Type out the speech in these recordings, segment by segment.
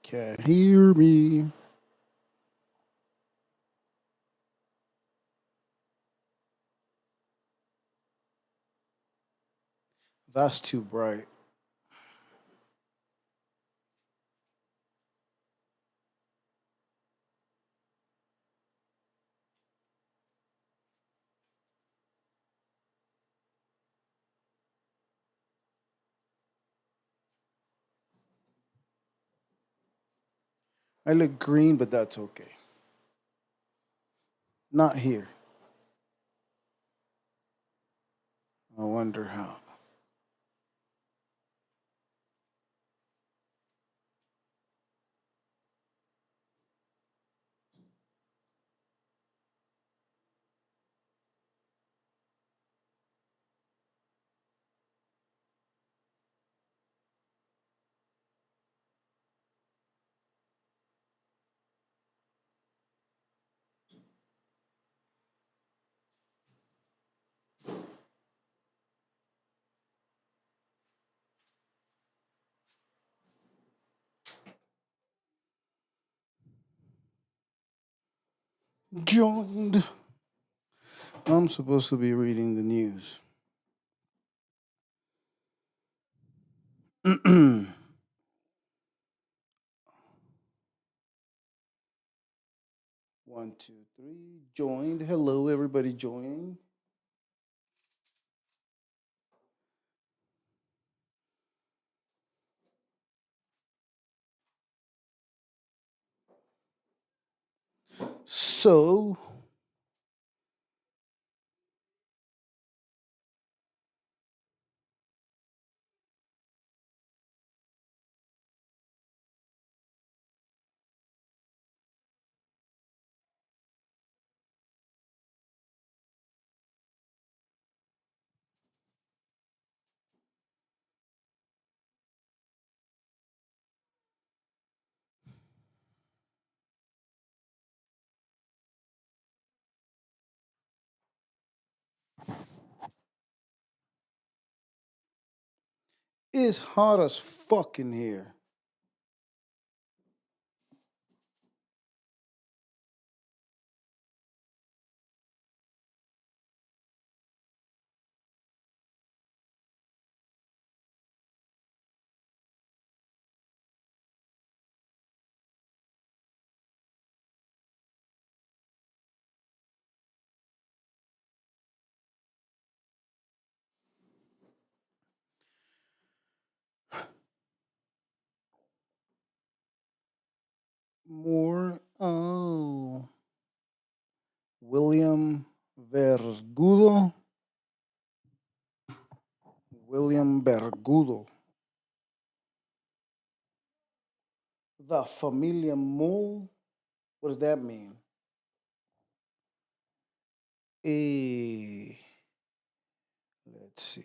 Can't hear me. That's too bright. I look green, but that's okay. Not here. I wonder how. Joined. I'm supposed to be reading the news. 1, 2, 3. Joined. Hello, everybody joining. So, it's hot as fuck in here. More. Oh. William Vergudo. William Bergudo. The Familia Mole. What does that mean? A. Let's see.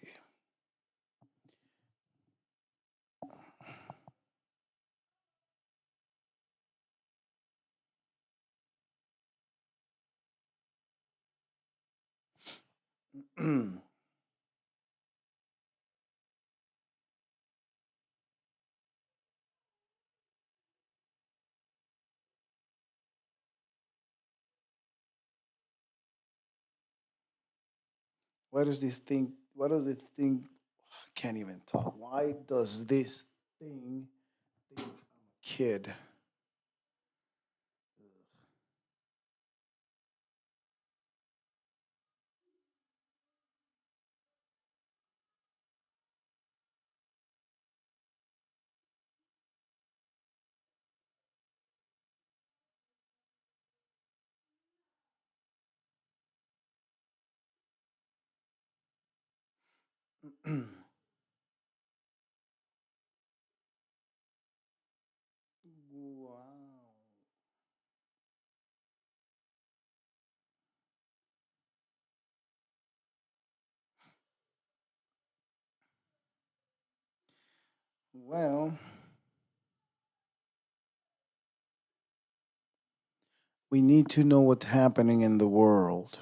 Why does this thing? Why does it think? I can't even talk. Why does this thing think I'm a kid? Wow. Well, we need to know what's happening in the world.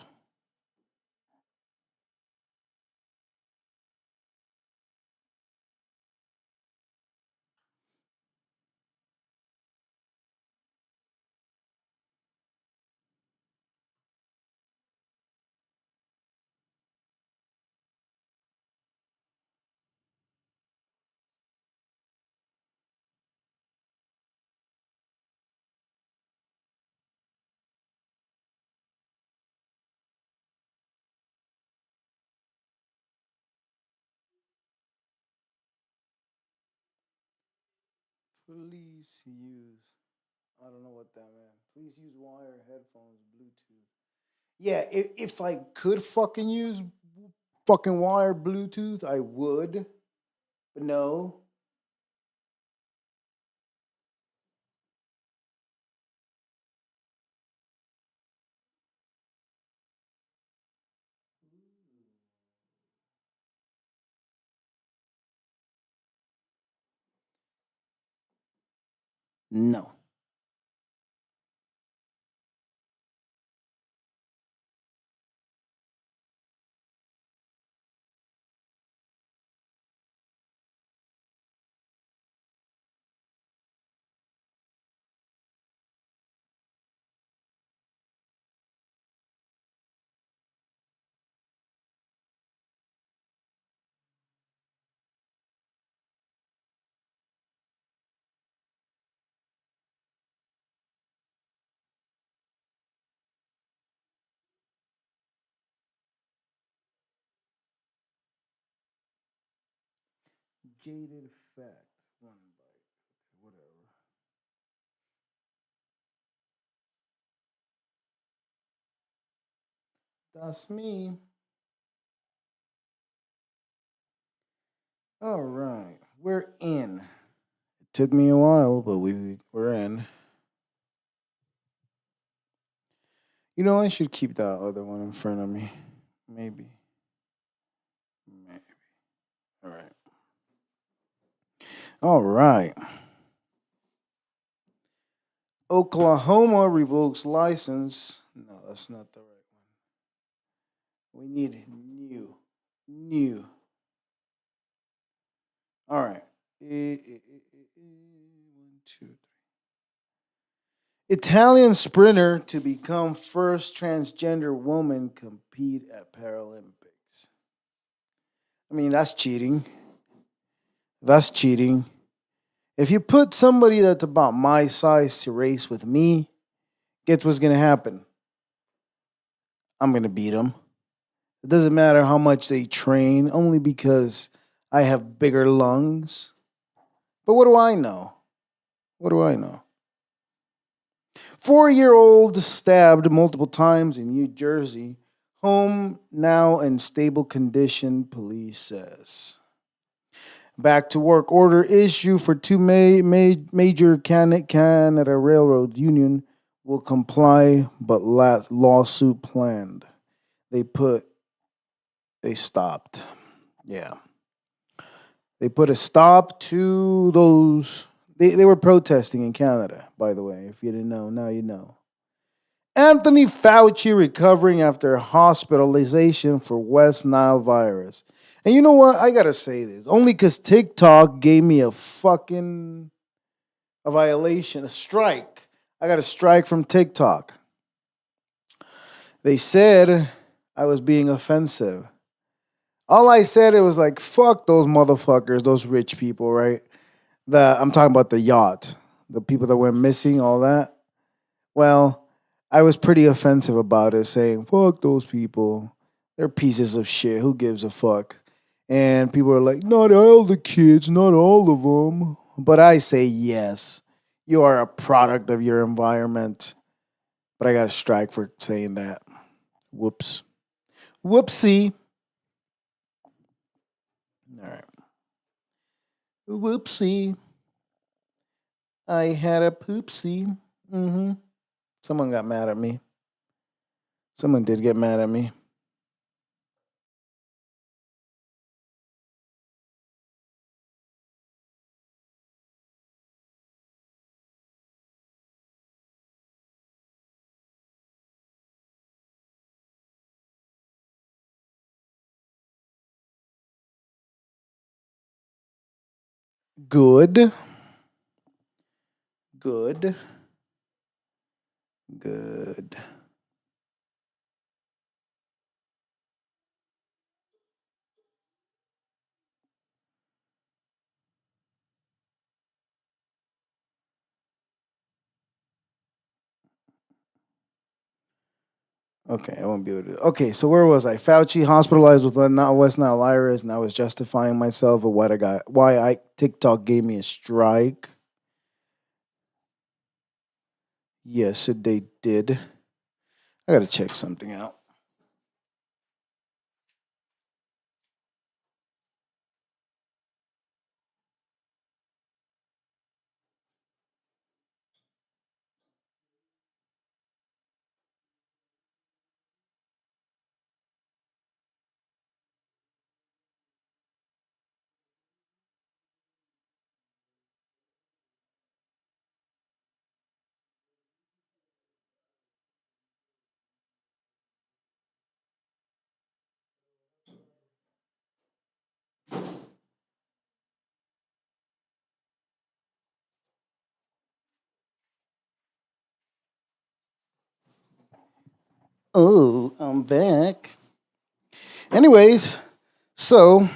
Please use. I don't know what that meant. Please use wire headphones, Bluetooth. Yeah, if I could fucking use fucking wired Bluetooth, I would. But no. No. Jaded fact. One bite. Whatever. That's me. All right. We're in. It took me a while, but we're in. You know, I should keep that other one in front of me. Maybe. Maybe. All right. All right. Oklahoma revokes license. No, that's not the right one. We need new. New. All right. 1, 2, 3. Italian sprinter to become first transgender woman compete at Paralympics. I mean, that's cheating. That's cheating. If you put somebody that's about my size to race with me, guess what's going to happen? I'm going to beat them. It doesn't matter how much they train, only because I have bigger lungs. But what do I know? What do I know? 4-year-old stabbed multiple times in New Jersey. Home now in stable condition, police says. Back to work order issue for two major Canada Railroad Union will comply, but last lawsuit planned. They put, they stopped. Yeah. They put a stop to those. They were protesting in Canada, by the way. If you didn't know, now you know. Anthony Fauci recovering after hospitalization for West Nile virus. And you know what? I gotta say this only because TikTok gave me a violation, a strike. I got a strike from TikTok. They said I was being offensive. All I said it was like, fuck those motherfuckers, those rich people, right? I'm talking about the yacht, the people that went missing, all that. Well, I was pretty offensive about it, saying, fuck those people. They're pieces of shit. Who gives a fuck? And people are like, not all the kids, not all of them. But I say, yes, you are a product of your environment. But I got a strike for saying that. Whoops. Whoopsie. All right. Whoopsie. I had a poopsie. Mm-hmm. Someone got mad at me. Someone did get mad at me. Good. Good. Good. Okay, I won't be able to. Okay, so where was I? Fauci hospitalized with West Nile virus, and I was justifying myself of what I got. Why I TikTok gave me a strike. Yes, they did. I gotta check something out. Oh, I'm back. Anyways, so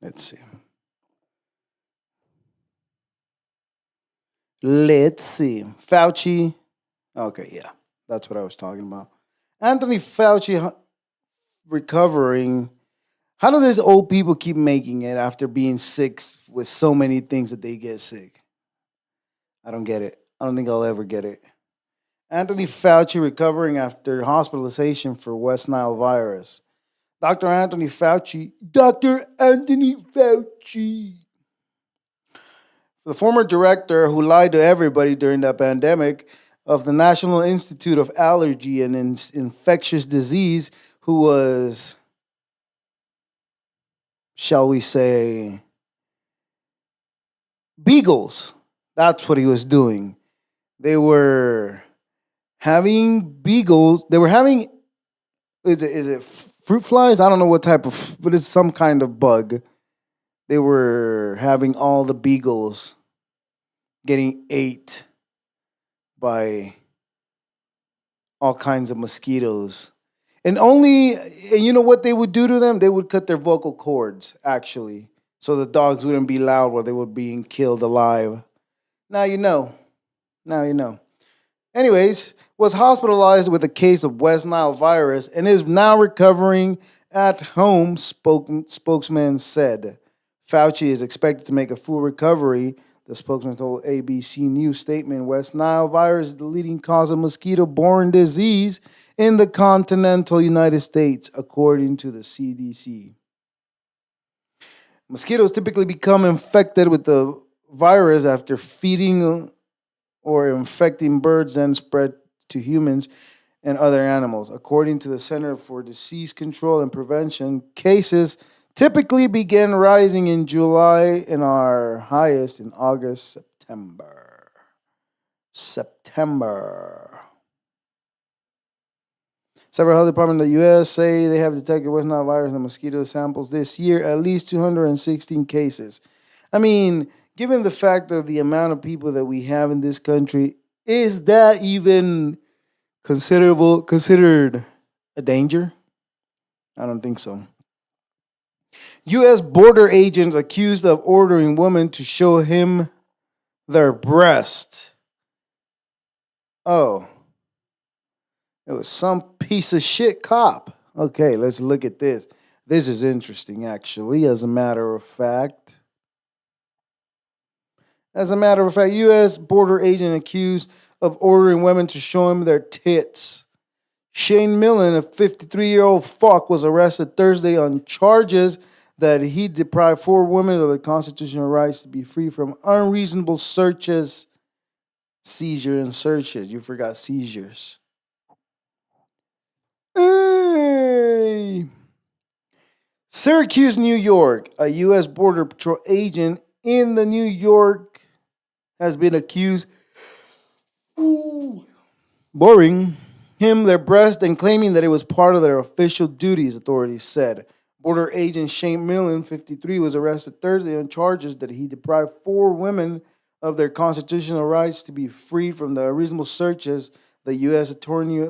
let's see. Let's see. Fauci. Okay, yeah, that's what I was talking about. Anthony Fauci recovering. How do these old people keep making it after being sick with so many things that they get sick? I don't get it. I don't think I'll ever get it. Anthony Fauci recovering after hospitalization for West Nile virus. Dr. Anthony Fauci, the former director who lied to everybody during the pandemic of the National Institute of Allergy and Infectious Disease, who was, shall we say, beagles. That's what he was doing. They were having beagles. They were having, is it fruit flies? I don't know what type of, but it's some kind of bug. They were having all the beagles getting ate by all kinds of mosquitoes. And you know what they would do to them? They would cut their vocal cords, actually, so the dogs wouldn't be loud while they were being killed alive. Now you know. Now you know. Anyways, was hospitalized with a case of West Nile virus and is now recovering at home, spokesman said. Fauci is expected to make a full recovery. The spokesman told ABC News statement West Nile virus is the leading cause of mosquito borne disease in the continental United States, according to the CDC. Mosquitoes typically become infected with the virus after feeding or infecting birds and spread to humans and other animals. According to the Center for Disease Control and Prevention, cases typically begin rising in July and are highest in August, September. September. Several health departments in the U.S. say they have detected West Nile virus in the mosquito samples this year, at least 216 cases. I mean, given the fact of the amount of people that we have in this country, is that even considered a danger? I don't think so. U.S. border agents accused of ordering women to show him their breast. Oh, it was some piece of shit cop. Okay, let's look at this. This is interesting, actually, as a matter of fact. As a matter of fact, U.S. border agent accused of ordering women to show him their tits. Shane Millen, a 53-year-old fuck, was arrested Thursday on charges that he deprived four women of their constitutional rights to be free from unreasonable searches, seizures, and searches. You forgot seizures. Hey. Syracuse, New York. A U.S. Border Patrol agent in the New York has been accused. Ooh. Boring him their breast and claiming that it was part of their official duties, authorities said. Border agent Shane Millen, 53, was arrested Thursday on charges that he deprived four women of their constitutional rights to be freed from the reasonable searches, the U.S. Attorney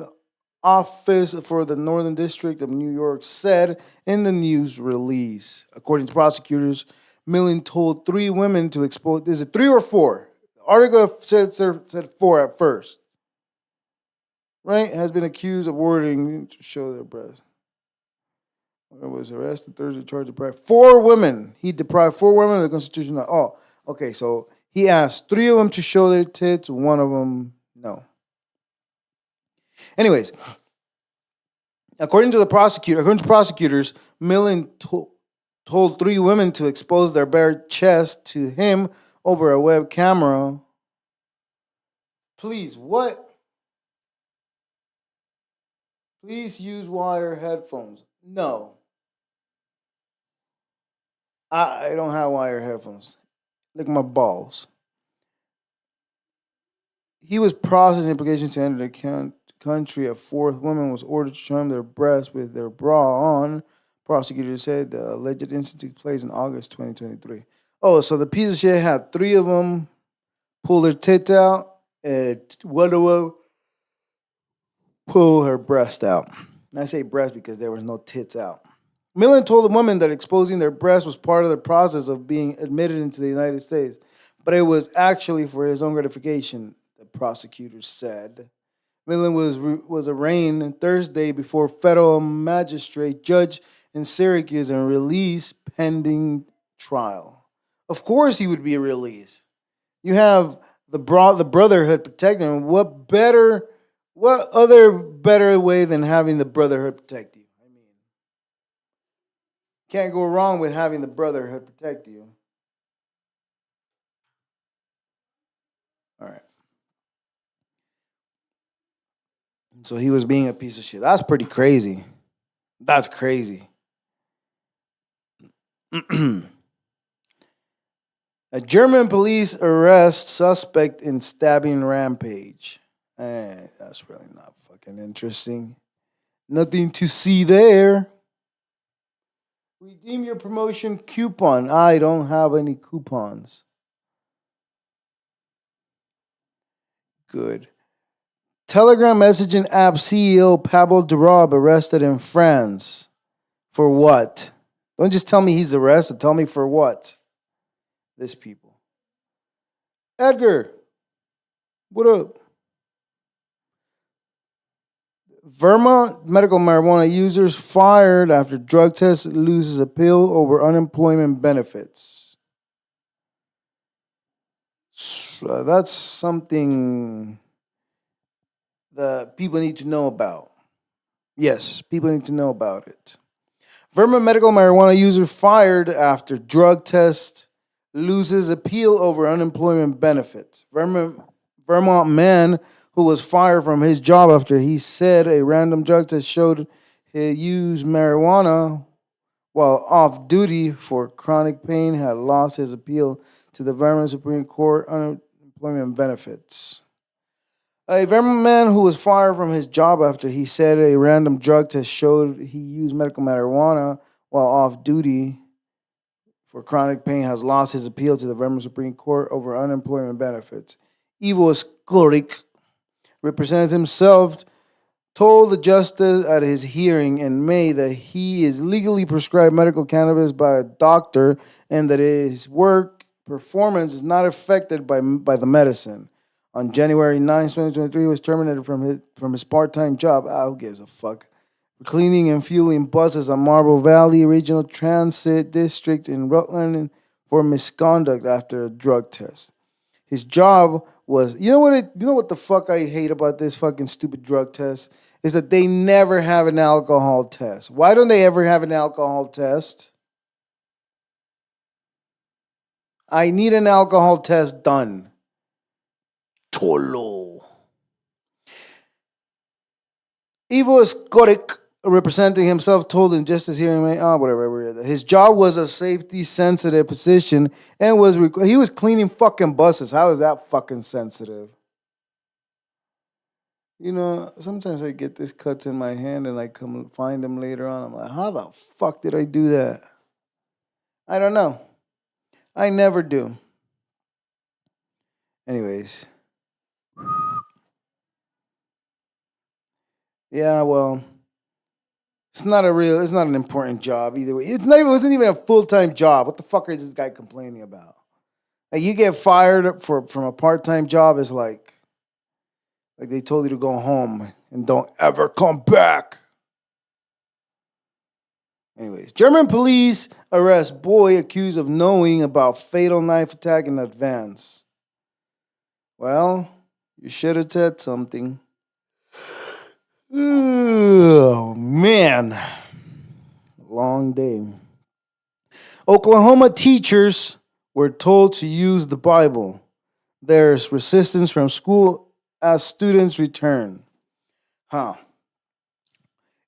Office for the Northern District of New York said in the news release. According to prosecutors, Millen told three women to expose. Is it three or four? The article said four at first. Right? Has been accused of ordering to show their breasts. Was arrested Thursday, charged to deprive four women. He deprived four women of the constitutional. Oh, okay. So He asked three of them to show their tits, one of them, no. Anyways, according to prosecutors, Millen told three women to expose their bare chest to him over a web camera. Please, what? Please use wire headphones. No, I don't have wire headphones. Look at my balls. He was processing applications to enter the country. A fourth woman was ordered to show him their breasts with their bra on. Prosecutors said the alleged incident took place in August 2023. Oh, so the piece of shit had three of them pull their tits out, and one of them pull her breast out. And I say breast because there was no tits out. Millen told the woman that exposing their breast was part of the process of being admitted into the United States, but it was actually for his own gratification, the prosecutors said. Millen was arraigned Thursday before federal magistrate judge in Syracuse and released pending trial. Of course, he would be released. You have the brotherhood protecting him. What other better way than having the brotherhood protect you? I mean, can't go wrong with having the brotherhood protect you. All right. So he was being a piece of shit. That's pretty crazy. That's crazy. A German police arrest suspect in stabbing rampage. That's really not fucking interesting. Nothing to see there. Redeem your promotion coupon. I don't have any coupons. Good. Telegram messaging app CEO Pablo Durab arrested in France. For what? Don't just tell me he's arrested. Tell me for what. This people. Edgar, what up? Vermont medical marijuana users fired after drug test loses appeal over unemployment benefits. That's something that people need to know about. Yes, people need to know about it. Vermont medical marijuana user fired after drug test loses appeal over unemployment benefits. Vermont man who was fired from his job after he said a random drug test showed he used marijuana while off duty for chronic pain had lost his appeal to the Vermont Supreme Court unemployment benefits. A Vermont man who was fired from his job after he said a random drug test showed he used medical marijuana while off duty for chronic pain has lost his appeal to the Vermont Supreme Court over unemployment benefits. Ivo Skorik represented himself, told the justice at his hearing in May that he is legally prescribed medical cannabis by a doctor and that his work performance is not affected by the medicine. On January 9, 2023, he was terminated from his part-time job. Who gives a fuck? Cleaning and fueling buses at Marble Valley Regional Transit District in Rutland for misconduct after a drug test. His job was, you know what the fuck I hate about this fucking stupid drug test is that they never have an alcohol test. Why don't they ever have an alcohol test? I need an alcohol test done. Cholo. Ivo Skorik, representing himself, told in justice hearing, whatever. His job was a safety-sensitive position and he was cleaning fucking buses. How is that fucking sensitive? You know, sometimes I get these cuts in my hand and I come find them later on. I'm like, how the fuck did I do that? I don't know. I never do. Anyways. Yeah, well, it's not an important job either way. It wasn't even a full-time job. What the fuck is this guy complaining about? Like, you get fired from a part-time job is like they told you to go home and don't ever come back. Anyways, German police arrest boy accused of knowing about fatal knife attack in advance. Well, you should have said something. Oh, man. Long day. Oklahoma teachers were told to use the Bible. There's resistance from school as students return. Huh.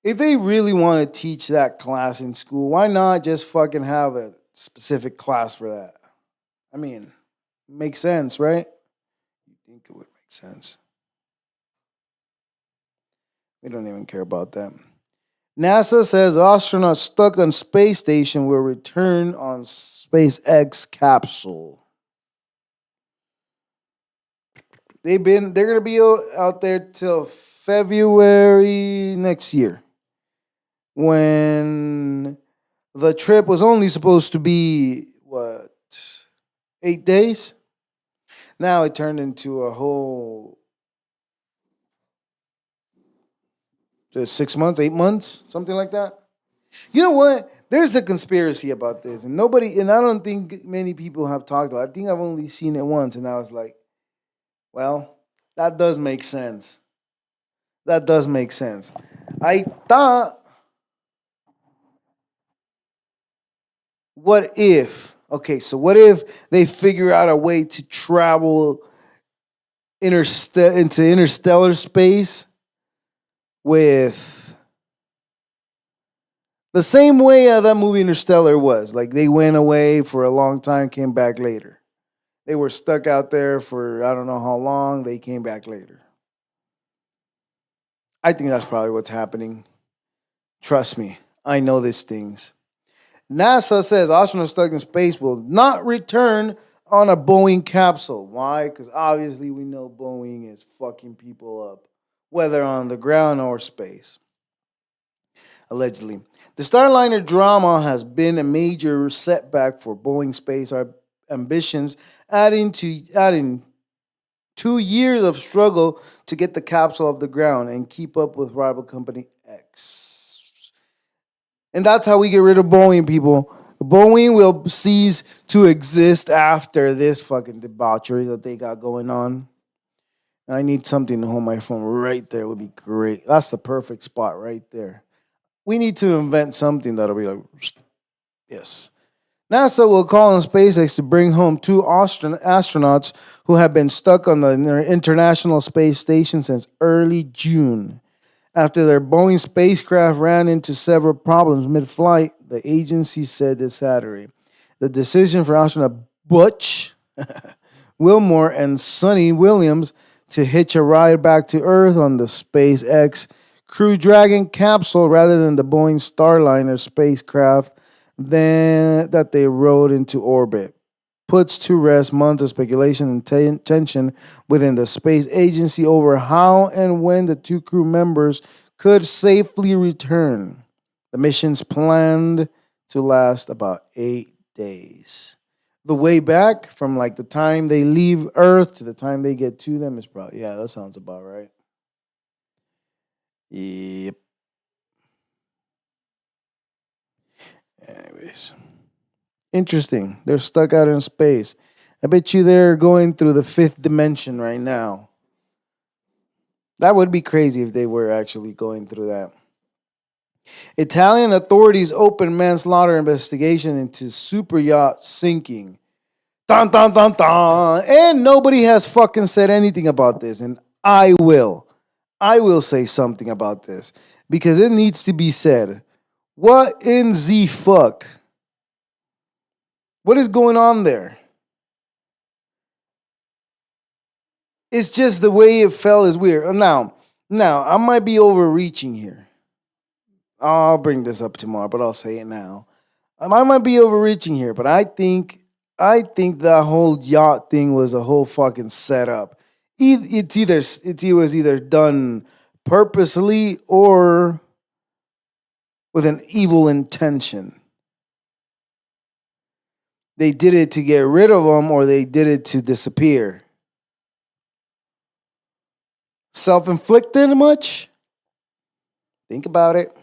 If they really want to teach that class in school, why not just fucking have a specific class for that? I mean, makes sense, right? You think it would make sense. We don't even care about that. NASA says astronauts stuck on space station will return on SpaceX capsule. They're gonna be out there till February next year, when the trip was only supposed to be what, 8 days. Now it turned into a whole just 6 months, 8 months, something like that. You know what? There's a conspiracy about this, and I don't think many people have talked about it. I think I've only seen it once, and I was like, well, that does make sense. That does make sense. I thought, what if, okay, so what if they figure out a way to travel into interstellar space with the same way that movie Interstellar was? Like they went away for a long time, came back later. They were stuck out there for I don't know how long, they came back later. I think that's probably what's happening. Trust me, I know these things. NASA says astronauts stuck in space will not return on a Boeing capsule. Why? Because obviously we know Boeing is fucking people up, whether on the ground or space. Allegedly. The Starliner drama has been a major setback for Boeing space ambitions, adding 2 years of struggle to get the capsule off the ground and keep up with rival company X. And that's how we get rid of Boeing, people. Boeing will cease to exist after this fucking debauchery that they got going on. I need something to hold my phone right there. It would be great. That's the perfect spot right there. We need to invent something that'll be like, yes. NASA will call on SpaceX to bring home two astronauts who have been stuck on the International Space Station since early June. After their Boeing spacecraft ran into several problems mid-flight, the agency said this Saturday. The decision for astronaut Butch Wilmore and Sonny Williams to hitch a ride back to Earth on the SpaceX Crew Dragon capsule rather than the Boeing Starliner spacecraft that they rode into orbit puts to rest months of speculation and tension within the space agency over how and when the two crew members could safely return. The mission's planned to last about 8 days. The way back from like the time they leave Earth to the time they get to them is probably, yeah, that sounds about right. Yep. Anyways. Interesting. They're stuck out in space. I bet you they're going through the fifth dimension right now. That would be crazy if they were actually going through that. Italian authorities open manslaughter investigation into super yacht sinking. Dun, dun, dun, dun. And nobody has fucking said anything about this. And I will. I will say something about this because it needs to be said. What in the fuck? What is going on there? It's just the way it fell is weird. Now, I might be overreaching here. I'll bring this up tomorrow, but I'll say it now. I might be overreaching here, but I think the whole yacht thing was a whole fucking setup. It was either done purposely or with an evil intention. They did it to get rid of them, or they did it to disappear. Self-inflicted much? Think about it.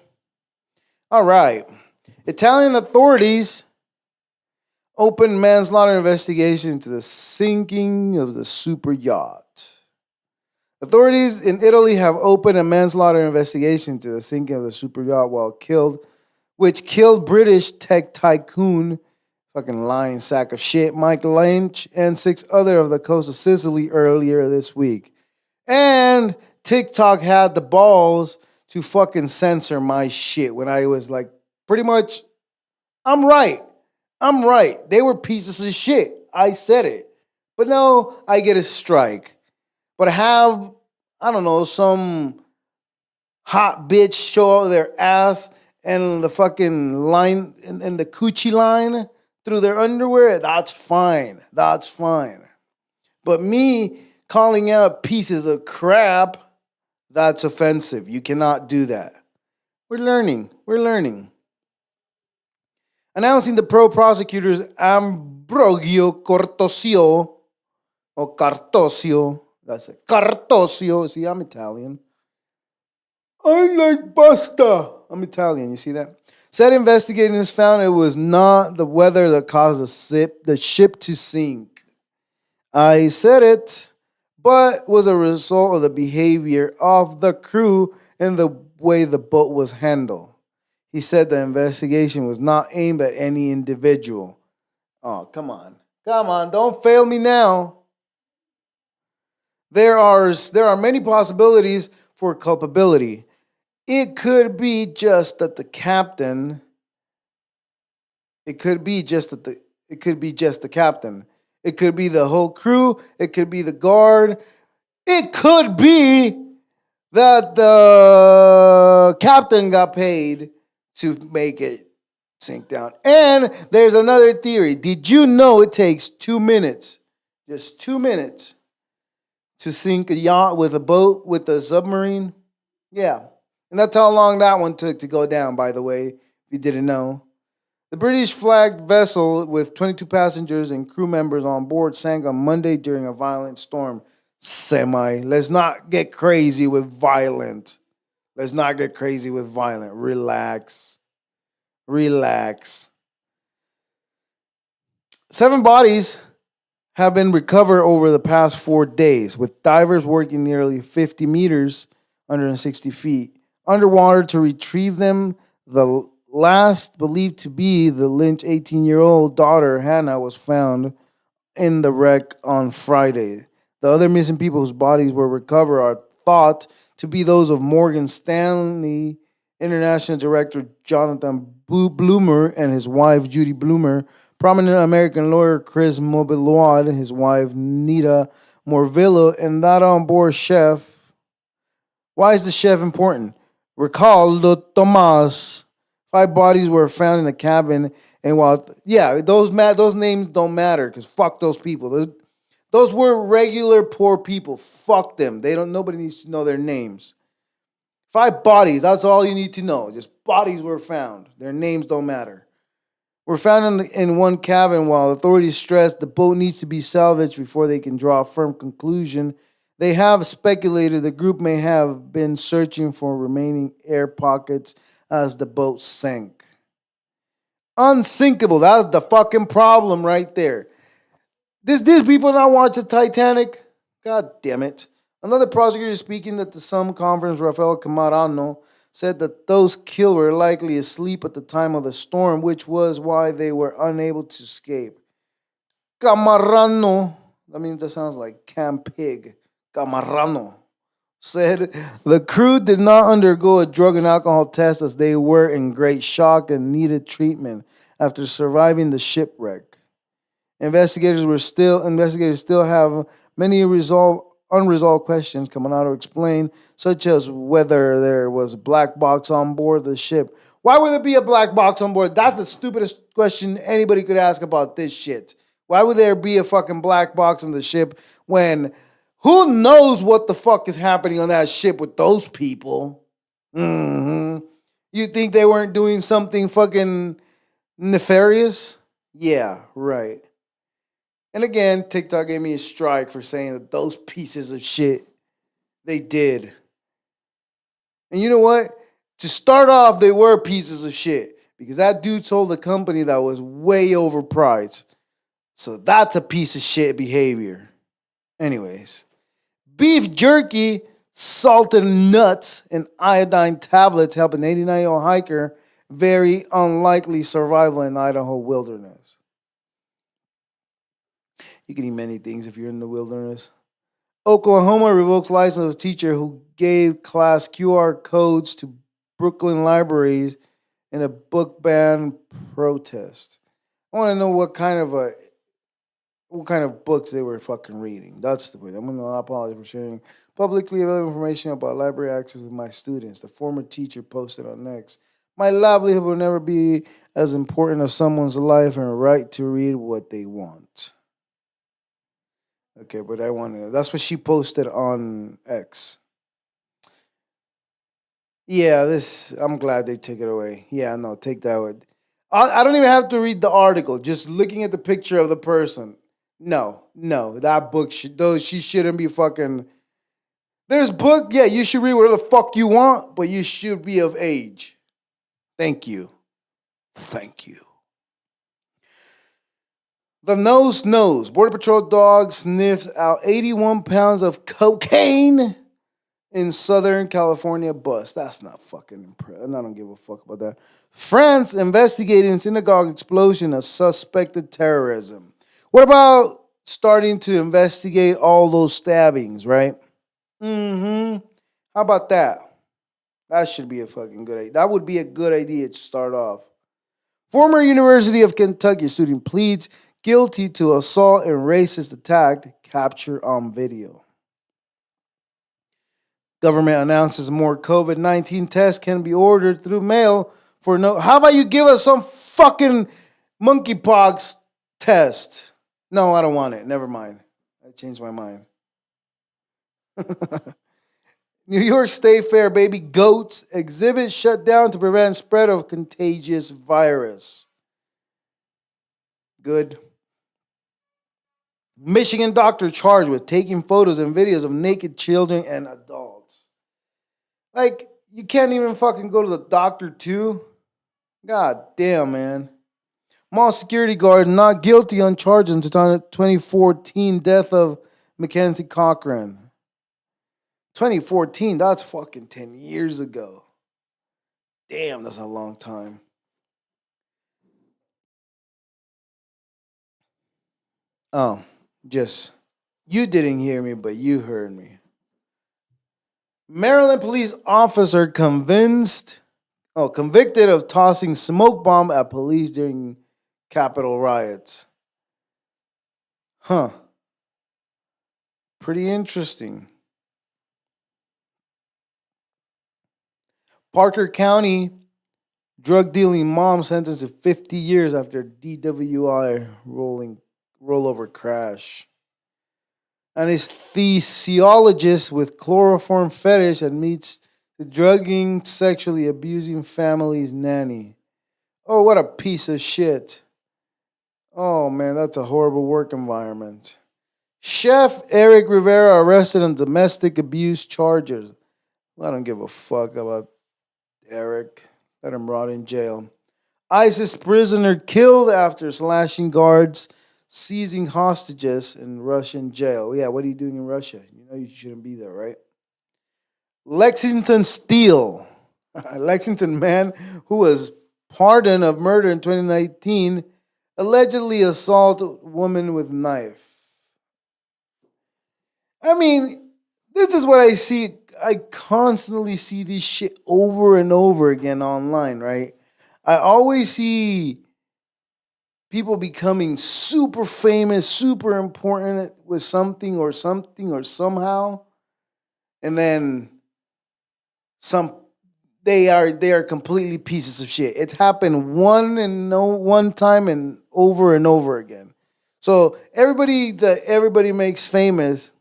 All right. Italian authorities opened manslaughter investigation into the sinking of the super yacht. Authorities in Italy have opened a manslaughter investigation into the sinking of the super yacht which killed British tech tycoon, fucking lying sack of shit, Mike Lynch, and 6 other of the coast of Sicily earlier this week. And TikTok had the balls to fucking censor my shit when I was like, pretty much, I'm right. I'm right. They were pieces of shit. I said it. But no, I get a strike. But have, I don't know, some hot bitch show their ass and the fucking line and the coochie line through their underwear, that's fine. That's fine. But me calling out pieces of crap, that's offensive. You cannot do that. We're learning. We're learning. Announcing the pro prosecutors Ambrogio Cortosio, or Cartosio, that's it, Cartosio, see, I'm Italian. I like pasta. I'm Italian, you see that? Said investigators found it was not the weather that caused the ship to sink. I said it, but was a result of the behavior of the crew and the way the boat was handled. He said the investigation was not aimed at any individual. Oh, come on. Come on, don't fail me now. There are many possibilities for culpability. It could be just that the captain. It could be just that the it could be just the captain. It could be the whole crew, it could be the guard. It could be that the captain got paid to make it sink down. And there's another theory. Did you know it takes 2 minutes, just 2 minutes, to sink a yacht with a boat, with a submarine? Yeah. And that's how long that one took to go down, by the way, if you didn't know. The British flagged vessel with 22 passengers and crew members on board sank on Monday during a violent storm. Let's not get crazy with violent. Let's not get crazy with violent. Relax. Relax. 7 bodies have been recovered over the past 4 days, with divers working nearly 50 meters, 160 feet, underwater to retrieve them. The last, believed to be the Lynch 18-year-old daughter, Hannah, was found in the wreck on Friday. The other missing people whose bodies were recovered are thought to be those of Morgan Stanley International Director Jonathan Bloomer and his wife Judy Bloomer, prominent American lawyer Chris Mobiload, his wife Nita Morvillo, and that on board chef. Why is the chef important? Ricardo Tomas. 5 bodies were found in the cabin, and while those names don't matter because fuck those people. Those were regular poor people. Fuck them. Nobody needs to know their names. 5 bodies. That's all you need to know. Just bodies were found. Their names don't matter. Were found in one cabin while authorities stressed the boat needs to be salvaged before they can draw a firm conclusion. They have speculated the group may have been searching for remaining air pockets as the boat sank. Unsinkable. That's the fucking problem right there. These people not watch the Titanic? God damn it. Another prosecutor speaking at the Sun conference, Rafael Camarano, said that those killed were likely asleep at the time of the storm, which was why they were unable to escape. Camarano, that sounds like Camp Pig. Camarano said the crew did not undergo a drug and alcohol test as they were in great shock and needed treatment after surviving the shipwreck. Investigators still have many unresolved questions, Camarano explained, such as whether there was a black box on board the ship. Why would there be a black box on board? That's the stupidest question anybody could ask about this shit. Why would there be a fucking black box on the ship when who knows what the fuck is happening on that ship with those people? You think they weren't doing something fucking nefarious? Yeah, right. And again, TikTok gave me a strike for saying that those pieces of shit, they did. And you know what? To start off, they were pieces of shit. because that dude sold a company that was way overpriced. So that's a piece of shit behavior. Anyways, beef jerky, salted nuts, and iodine tablets help an 89-year-old hiker very unlikely survival in Idaho wilderness. You can eat many things if you're in the wilderness. Oklahoma revokes license of teacher who gave class QR codes to Brooklyn libraries in a book ban protest. I want to know what kind of books they were fucking reading. That's the point. I'm going to apologize for sharing publicly available information about library access with my students. The former teacher posted on X. My livelihood will never be as important as someone's life and right to read what they want. Okay, but I want to. That's what she posted on X. Yeah, this. I'm glad they took it away. Yeah, no, take that away. I don't even have to read the article. Just looking at the picture of the person. No, no, that book. Those she shouldn't be fucking. There's book. Yeah, you should read whatever the fuck you want, but you should be of age. Thank you. Thank you. The nose knows. Border Patrol dog sniffs out 81 pounds of cocaine in Southern California bus. That's not fucking impressive. I don't give a fuck about that. France investigating synagogue explosion as suspected terrorism. What about starting to investigate all those stabbings, right? Mm-hmm. How about that? That should be a fucking good idea. That would be a good idea to start off. Former University of Kentucky student pleads guilty to assault and racist attack captured on video. Government announces more COVID-19 tests can be ordered through mail for no. How about you give us some fucking monkeypox test? No, I don't want it. Never mind. I changed my mind. New York State Fair baby goats exhibit shut down to prevent spread of contagious virus. Good. Michigan doctor charged with taking photos and videos of naked children and adults. Like, you can't even fucking go to the doctor too? God damn, man. Mall security guard not guilty on charges into 2014 death of Mackenzie Cochran. 2014, that's fucking 10 years ago. Damn, that's a long time. Oh, just, you didn't hear me, but you heard me. Maryland police officer convicted of tossing smoke bomb at police during Capitol riots. Huh. Pretty interesting. Parker County drug dealing mom sentenced to 50 years after DWI rollover crash. Anesthesiologist with chloroform fetish admits to drugging, sexually abusing family's nanny. Oh, what a piece of shit. Oh man, that's a horrible work environment. Chef Eric Rivera arrested on domestic abuse charges. I don't give a fuck about Eric. Let him rot in jail. ISIS prisoner killed after slashing guards, seizing hostages in Russian jail. Yeah, what are you doing in Russia? You know you shouldn't be there, right? Lexington Steel. Lexington man who was pardoned of murder in 2019 allegedly assaulted woman with knife. I mean, this is what I see. I constantly see this shit over and over again online, right? I always see people becoming super famous, super important with something or somehow, and then some they are completely pieces of shit. It's happened one time and over again. So everybody that everybody makes famous,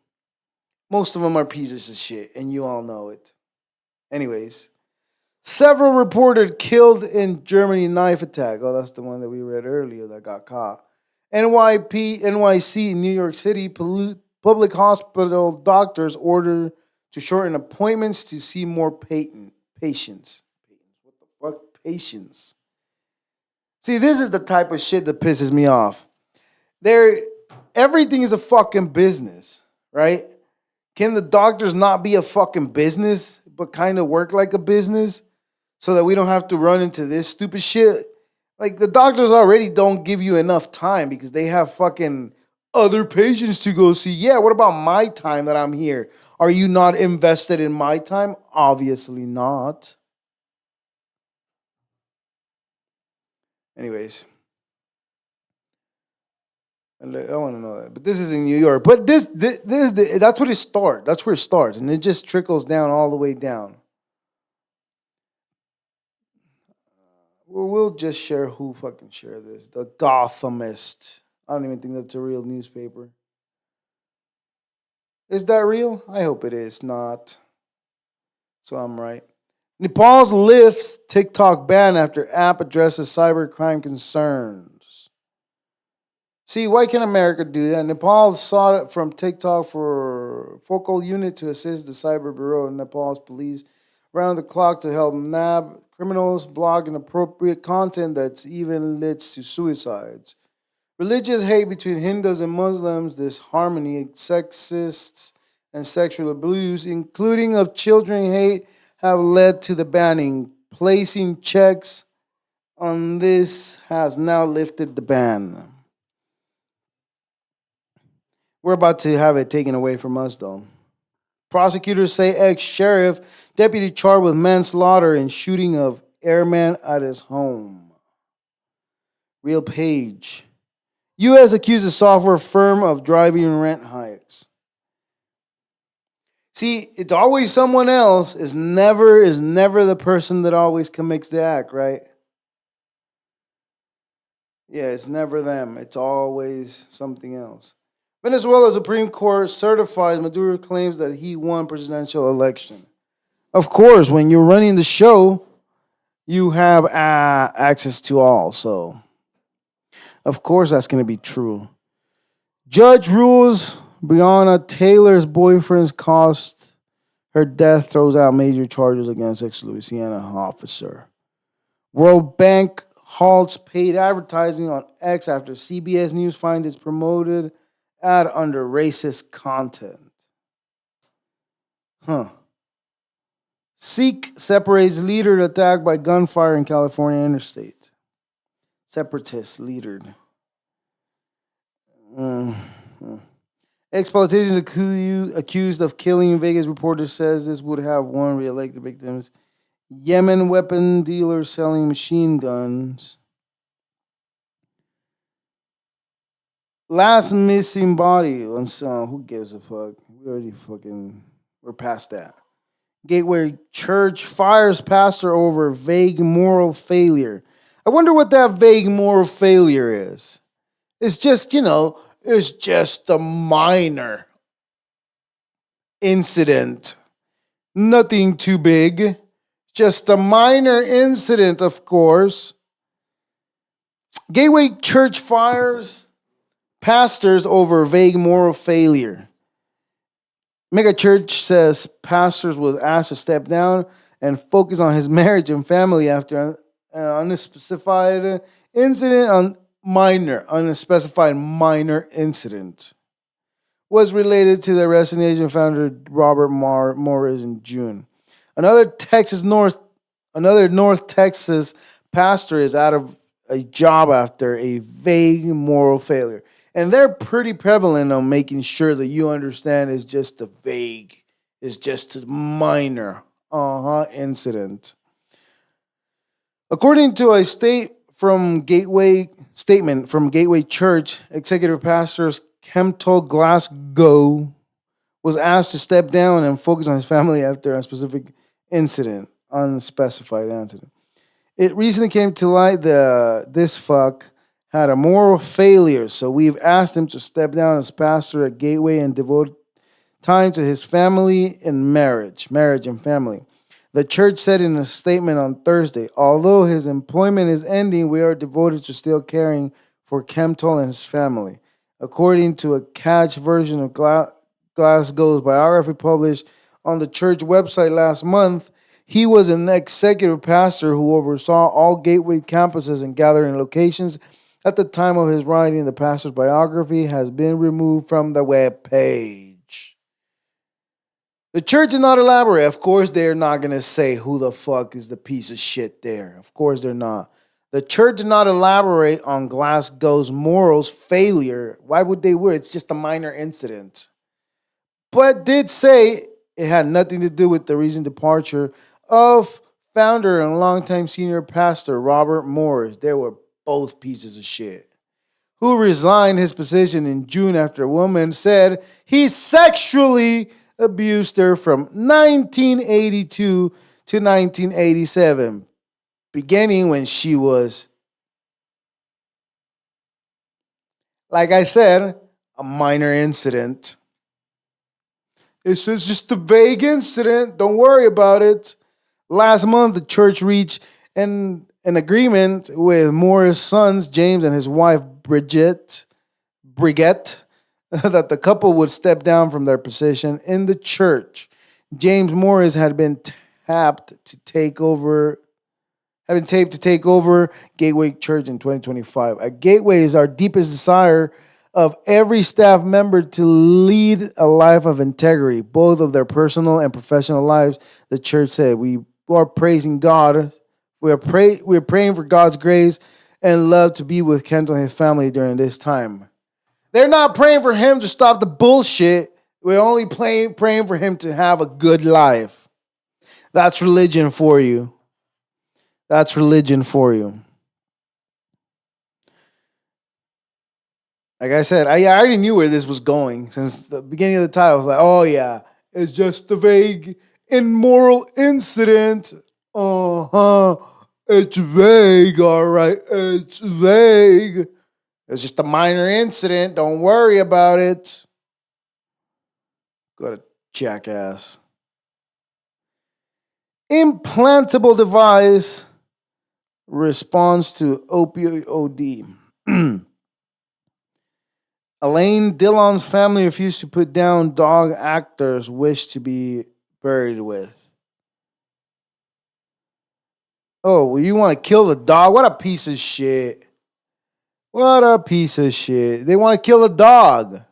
most of them are pieces of shit, and you all know it. Anyways, several reported killed in Germany knife attack. Oh, that's the one that we read earlier that got caught. NYC, New York City, public hospital doctors ordered to shorten appointments to see more patients. What the fuck? Patients. See, this is the type of shit that pisses me off. There, everything is a fucking business, right? Can the doctors not be a fucking business, but kind of work like a business so that we don't have to run into this stupid shit? Like, the doctors already don't give you enough time because they have fucking other patients to go see. Yeah, what about my time that I'm here? Are you not invested in my time? Obviously not. Anyways, I want to know that. But this is in New York. But that's what it starts. That's where it starts. And it just trickles down all the way down. Well, we'll just share who fucking share this. The Gothamist. I don't even think that's a real newspaper. Is that real? I hope it is not. So I'm right. Nepal's lifts TikTok ban after app addresses cybercrime concerns. See, why can't America do that? Nepal sought it from TikTok for focal unit to assist the Cyber Bureau of Nepal's police around the clock to help nab criminals blog inappropriate content that's even leads to suicides. Religious hate between Hindus and Muslims, disharmony, sexists, and sexual abuse, including of children hate, have led to the banning. Placing checks on this has now lifted the ban. We're about to have it taken away from us, though. Prosecutors say ex-sheriff deputy charged with manslaughter and shooting of airman at his home. Real page. U.S. accuses software firm of driving rent hikes. See, it's always someone else. Is never the person that always commits the act, right? Yeah, it's never them. It's always something else. Venezuela's Supreme Court certifies Maduro claims that he won presidential election. Of course, when you're running the show, you have access to all. So, of course, that's going to be true. Judge rules Breonna Taylor's boyfriend's cost her death, throws out major charges against ex-Louisiana officer. World Bank halts paid advertising on X after CBS News finds its promoted ad under racist content. Sikh separates leader attacked by gunfire in California interstate. Separatist leader. Ex-politicians accused of killing Vegas reporter says this would have won re-elected victims. Yemen weapon dealer selling machine guns. Last missing body on some. Who gives a fuck? We're past that. Gateway Church fires pastor over vague moral failure. I wonder what that vague moral failure is. It's just, it's just a minor incident. Nothing too big. Just a minor incident, of course. Gateway Church fires pastors over vague moral failure. Mega Church says pastors was asked to step down and focus on his marriage and family after an unspecified incident unspecified minor incident was related to the resignation of founder Robert Morris in June. Another North Texas pastor is out of a job after a vague moral failure. And they're pretty prevalent on making sure that you understand it's just a vague, it's just a minor incident. According to a statement from Gateway Church, executive pastors Kemptel Glasgow was asked to step down and focus on his family after a specific incident, unspecified incident. It recently came to light that this fuck had a moral failure, so we've asked him to step down as pastor at Gateway and devote time to his family and marriage and family. The church said in a statement on Thursday, although his employment is ending, we are devoted to still caring for Kemptel and his family. According to a catch version of Glasgow's biography published on the church website last month, He was an executive pastor who oversaw all Gateway campuses and gathering locations. At the time of his writing, the pastor's biography has been removed from the web page. The church did not elaborate. Of course, they're not going to say who the fuck is the piece of shit there. Of course, they're not. The church did not elaborate on Glasgow's morals failure. Why would they? It's just a minor incident. But did say it had nothing to do with the recent departure of founder and longtime senior pastor Robert Morris. They were both pieces of shit. Who resigned his position in June after a woman said he sexually abused her from 1982 to 1987, beginning when she was, like I said, a minor incident. It's just a vague incident. Don't worry about it. Last month, the church reached an agreement with Morris' sons, James and his wife, Brigitte, that the couple would step down from their position in the church. James Morris had been tapped to take over, had been taped to take over Gateway Church in 2025. At Gateway is our deepest desire of every staff member to lead a life of integrity, both of their personal and professional lives. The church said, "We are praising God. We are praying for God's grace and love to be with Kendall and his family during this time." They're not praying for him to stop the bullshit. We're only praying for him to have a good life. That's religion for you. That's religion for you. Like I said, I already knew where this was going since the beginning of the title. I was like, oh yeah, it's just a vague, immoral incident. Uh-huh. It's vague, all right. It's vague. It's just a minor incident. Don't worry about it. Go to jackass. Implantable device responds to opioid OD. Elaine Dillon's family refused to put down dog actor's wish to be buried with. Oh, well, you want to kill the dog? What a piece of shit. What a piece of shit. They want to kill a dog.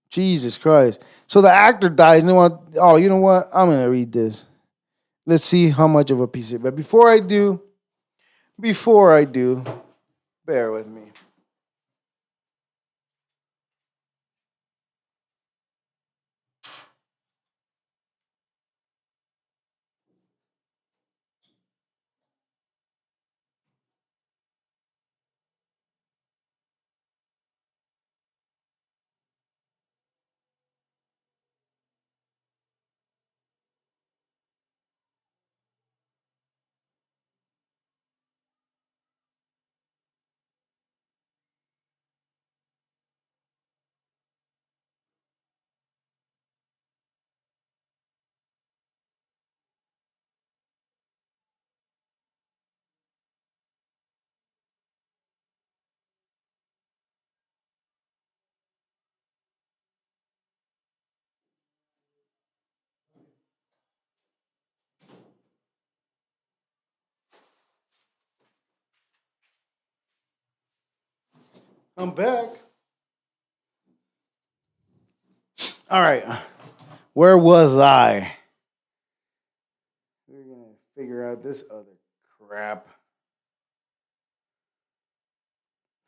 Jesus Christ. So the actor dies and they want, oh, you know what? I'm going to read this. Let's see how much of a piece of it. But before I do, bear with me. I'm back. All right. Where was I? We're going to figure out this other crap.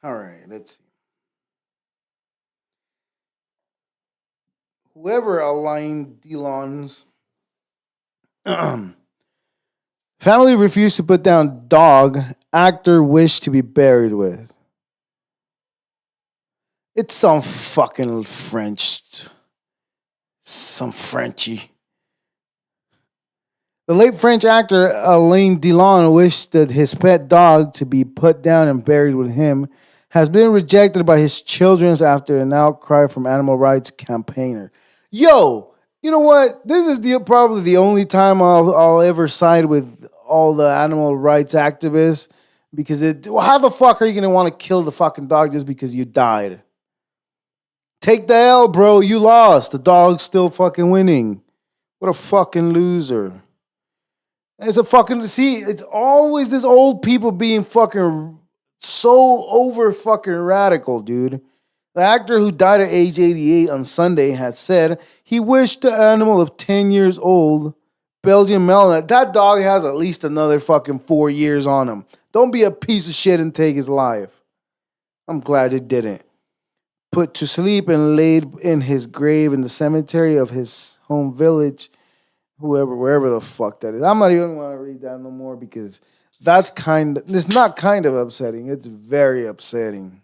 All right, let's see. Whoever aligned Dillon's family refused to put down dog actor wished to be buried with. It's some fucking French. Some Frenchy. The late French actor Alain Delon wished that his pet dog to be put down and buried with him has been rejected by his children after an outcry from animal rights campaigner. Yo, you know what? This is probably the only time I'll ever side with all the animal rights activists because how the fuck are you gonna want to kill the fucking dog just because you died? Take the L, bro. You lost. The dog's still fucking winning. What a fucking loser. It's a fucking see. It's always this old people being fucking so over fucking radical, dude. The actor who died at age 88 on Sunday had said he wished the animal of 10 years old, Belgian Malinois, that dog has at least another fucking 4 years on him. Don't be a piece of shit and take his life. I'm glad it didn't. Put to sleep and laid in his grave in the cemetery of his home village, wherever the fuck that is. I'm not even want to read that no more because it's not kind of upsetting. It's very upsetting.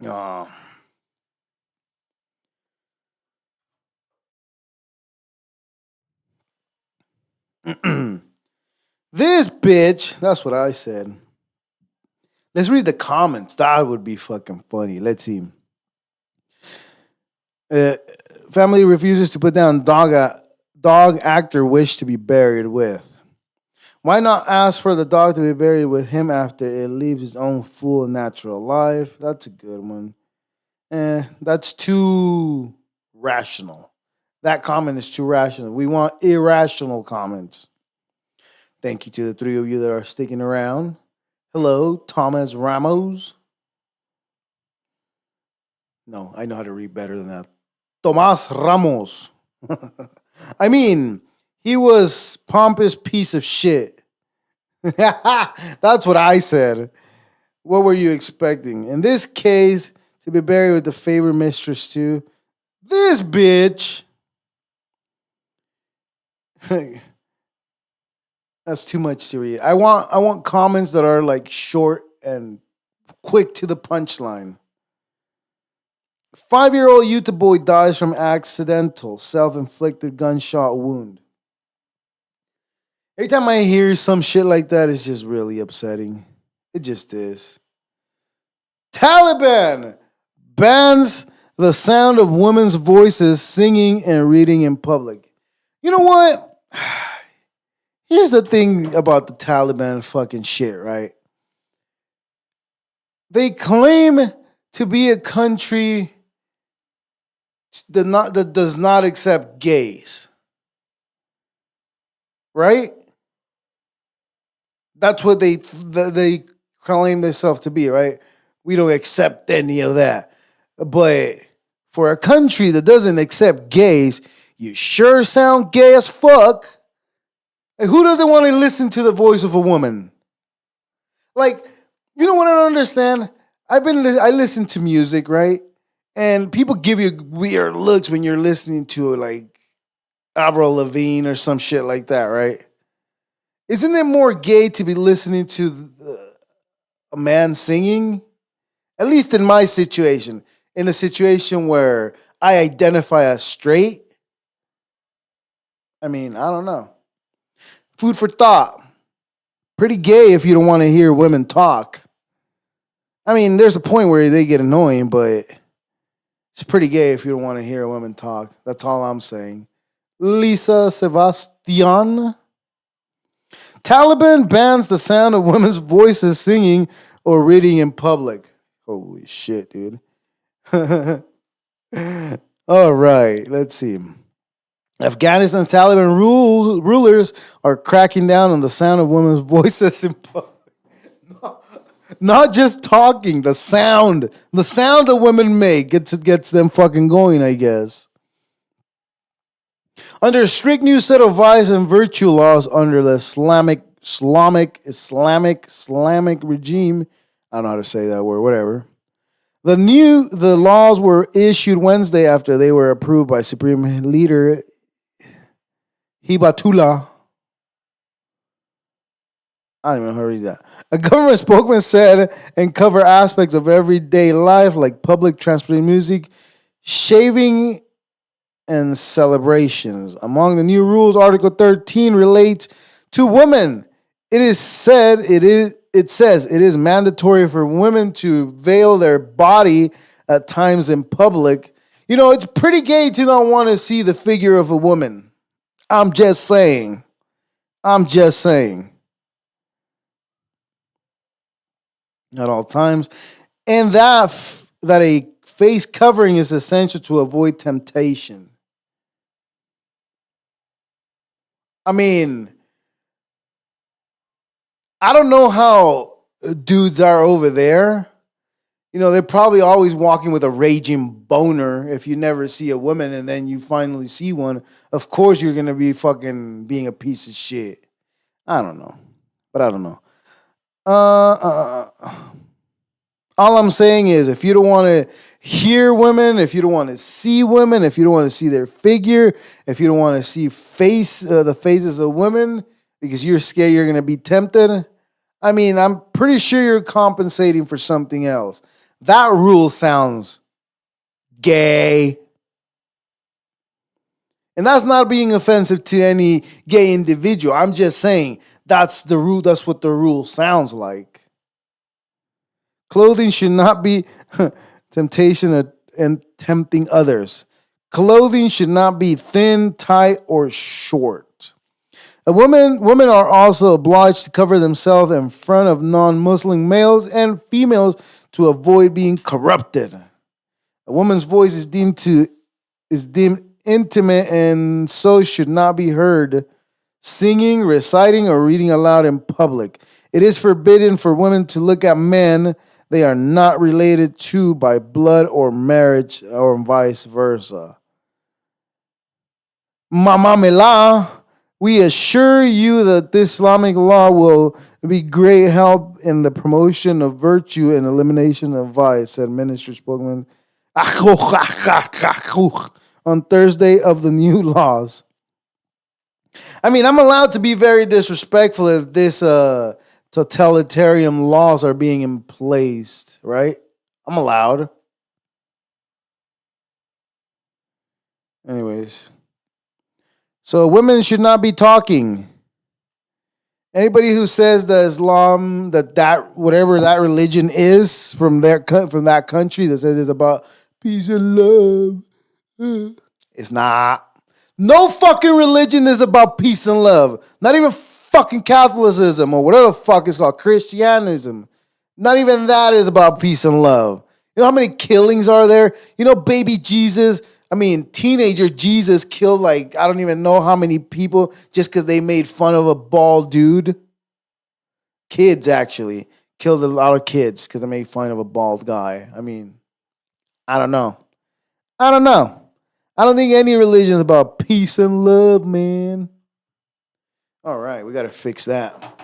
Oh. This bitch, that's what I said. Let's read the comments. That would be fucking funny. Let's see. Uh, Family refuses to put down dog actor wish to be buried with. Why not ask for the dog to be buried with him after it leaves its own full and natural life? That's a good one. That's too rational. That comment is too rational. We want irrational comments. Thank you to the three of you that are sticking around. Hello, Thomas Ramos. No, I know how to read better than that. Tomas Ramos. I mean, he was pompous piece of shit. That's what I said. What were you expecting? In this case, to be buried with the favorite mistress too. This bitch. That's too much to read. I want comments that are like short and quick to the punchline. 5-year-old Utah boy dies from accidental self-inflicted gunshot wound. Every time I hear some shit like that, it's just really upsetting. It just is. Taliban bans the sound of women's voices singing and reading in public. You know what? Here's the thing about the Taliban fucking shit, right? They claim to be a country that does not accept gays, right? That's what they claim themselves to be, right? We don't accept any of that. But for a country that doesn't accept gays, you sure sound gay as fuck. Like, who doesn't want to listen to the voice of a woman? Like, you know what I don't understand? I listen to music, right? And people give you weird looks when you're listening to like Avril Lavigne or some shit like that, right? Isn't it more gay to be listening to a man singing? At least in my situation, in a situation where I identify as straight. I mean, I don't know. Food for thought. Pretty gay if you don't want to hear women talk. I mean, there's a point where they get annoying, but it's pretty gay if you don't want to hear women talk. That's all I'm saying. Lisa Sebastian. Taliban bans the sound of women's voices singing or reading in public. Holy shit, dude. All right, let's see. Afghanistan's Taliban rulers are cracking down on the sound of women's voices in public. Not just talking, the sound that women make gets them fucking going, I guess. Under a strict new set of vice and virtue laws under the Islamic regime, I don't know how to say that word, whatever. The laws were issued Wednesday after they were approved by Supreme Leader Hibatullah. I don't even know how to read that. A government spokesman said and cover aspects of everyday life like public transportation, music, shaving, and celebrations. Among the new rules, Article 13 relates to women. It says it is mandatory for women to veil their body at times in public. You know, it's pretty gay to not want to see the figure of a woman. I'm just saying. At all times. And that a face covering is essential to avoid temptation. I mean, I don't know how dudes are over there. You know, they're probably always walking with a raging boner if you never see a woman and then you finally see one. Of course, you're going to be fucking being a piece of shit. I don't know. But I don't know. All I'm saying is if you don't want to hear women, if you don't want to see women, if you don't want to see their figure, if you don't want to see the faces of women because you're scared you're going to be tempted, I mean, I'm pretty sure you're compensating for something else. That rule sounds gay. And that's not being offensive to any gay individual. I'm just saying that's the rule. That's what the rule sounds like. Clothing should not be temptation and tempting others. Clothing should not be thin, tight, or short. Women are also obliged to cover themselves in front of non-Muslim males and females to avoid being corrupted. A woman's voice is deemed intimate and so should not be heard singing, reciting, or reading aloud in public. It is forbidden for women to look at men they are not related to by blood or marriage or vice versa. Mamamela, we assure you that this Islamic law will be great help in the promotion of virtue and elimination of vice, said Minister Spokesman on Thursday of the new laws. I mean, I'm allowed to be very disrespectful if this totalitarian laws are being in place, right? I'm allowed. Anyways, so women should not be talking. Anybody who says that Islam, that whatever that religion is from that country that says it's about peace and love, it's not. No fucking religion is about peace and love. Not even fucking Catholicism or whatever the fuck it's called, Christianism. Not even that is about peace and love. You know how many killings are there? You know, baby Jesus, I mean, teenager Jesus killed like, I don't even know how many people just because they made fun of a bald dude. Kids, actually. Killed a lot of kids because they made fun of a bald guy. I mean, I don't know. I don't know. I don't think any religion is about peace and love, man. All right, we got to fix that.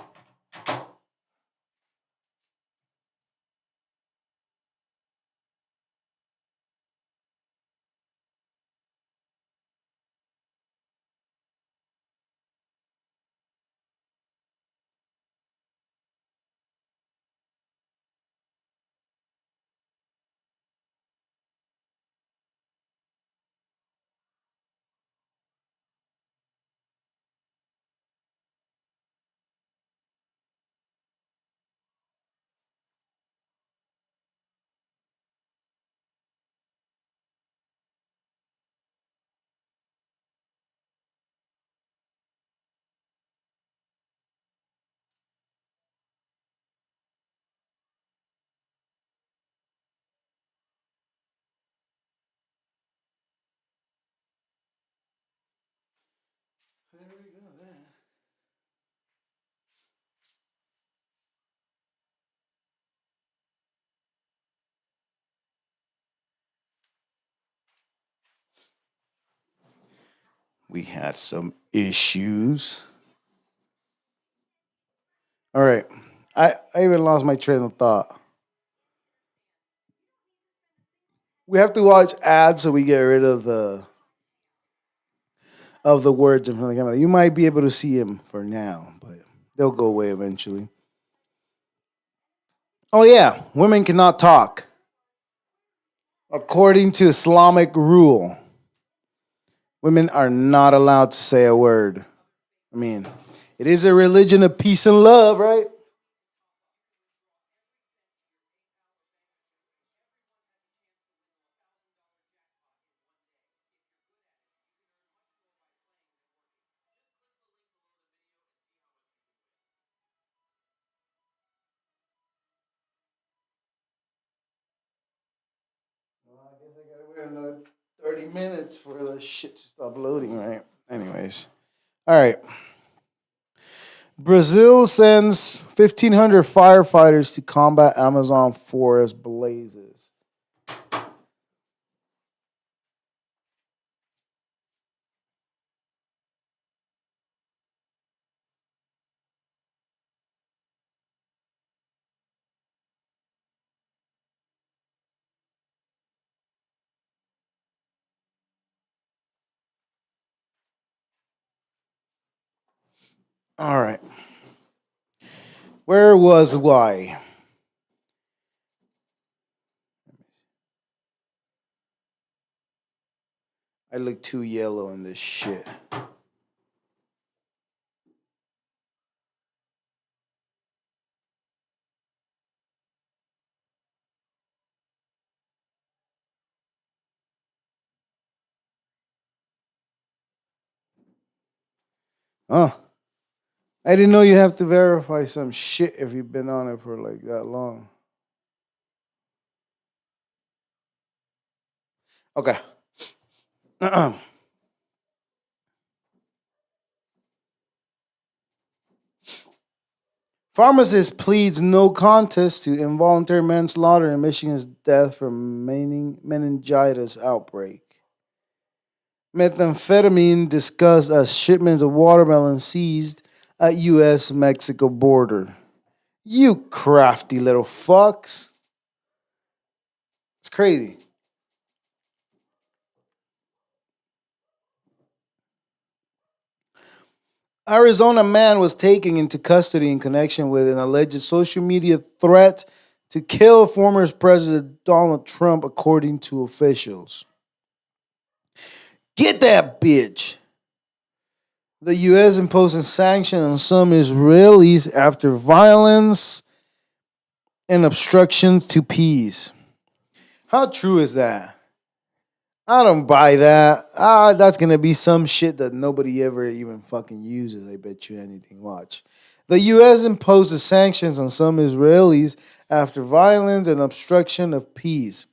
We had some issues. All right. I even lost my train of thought. We have to watch ads so we get rid of the words in front of the camera. You might be able to see them for now, but they'll go away eventually. Oh yeah, women cannot talk. According to Islamic rule, women are not allowed to say a word. I mean, it is a religion of peace and love, right? 30 minutes for the shit to stop loading, right? Anyways. All right. Brazil sends 1,500 firefighters to combat Amazon forest blazes. All right. Where was why? I look too yellow in this shit. Huh. I didn't know you have to verify some shit if you've been on it for like that long. Okay. Pharmacist pleads no contest to involuntary manslaughter in Michigan's death from meningitis outbreak. Methamphetamine discussed as shipments of watermelon seized at U.S. Mexico border. You crafty little fucks. It's crazy. Arizona man was taken into custody in connection with an alleged social media threat to kill former President Donald Trump, according to officials. Get that bitch. The U.S. imposing sanctions on some Israelis after violence and obstruction to peace. How true is that? I don't buy that. That's gonna be some shit that nobody ever even fucking uses. I bet you anything. Watch. The U.S. imposes sanctions on some Israelis after violence and obstruction of peace.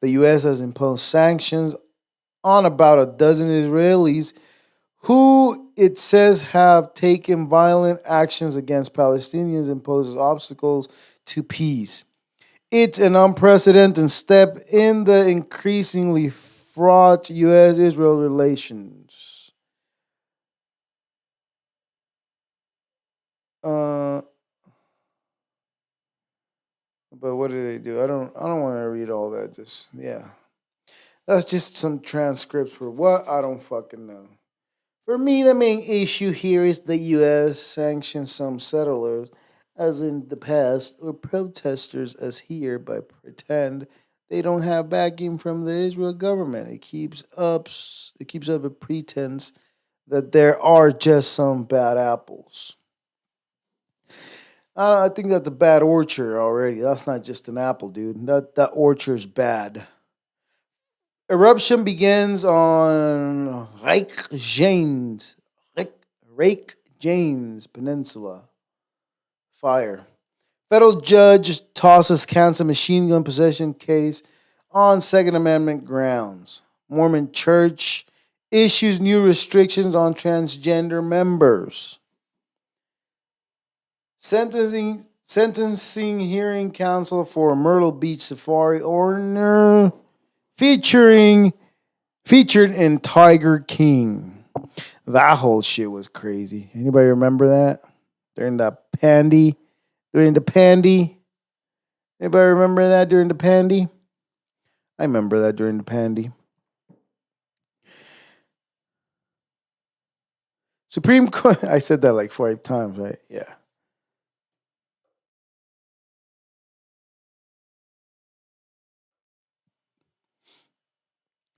The U.S. has imposed sanctions on about a dozen Israelis who it says have taken violent actions against Palestinians and poses obstacles to peace. It's an unprecedented step in the increasingly fraught U.S. Israel relations. Uh, but what do they do? I don't want to read all that. Just yeah, that's just some transcripts for what I don't fucking know. For me, the main issue here is the U.S. sanctions some settlers, as in the past, or protesters, as here, by pretend they don't have backing from the Israel government. It keeps up a pretense that there are just some bad apples. I think that's a bad orchard already. That's not just an apple, dude. That orchard's bad. Eruption begins on Rake, Rake James Peninsula. Fire. Federal judge tosses cancer machine gun possession case on Second Amendment grounds. Mormon Church issues new restrictions on transgender members. Sentencing hearing counsel for Myrtle Beach Safari owner featuring featured in Tiger King. That whole shit was crazy. Anybody remember that? During the pandy? During the pandy? Anybody remember that during the pandy? I remember that during the pandy. Supreme Court. I said that like 5 times, right? Yeah.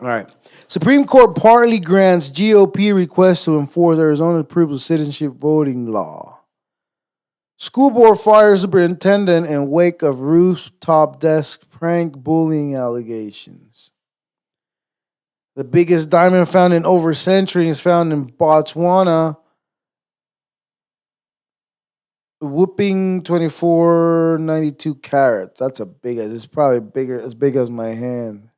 All right. Supreme Court partly grants GOP request to enforce Arizona's approved citizenship voting law. School board fires superintendent in wake of rooftop desk prank bullying allegations. The biggest diamond found in over a century is found in Botswana, whooping 24.92 carats. That's a big as. It's probably bigger, as big as my hand.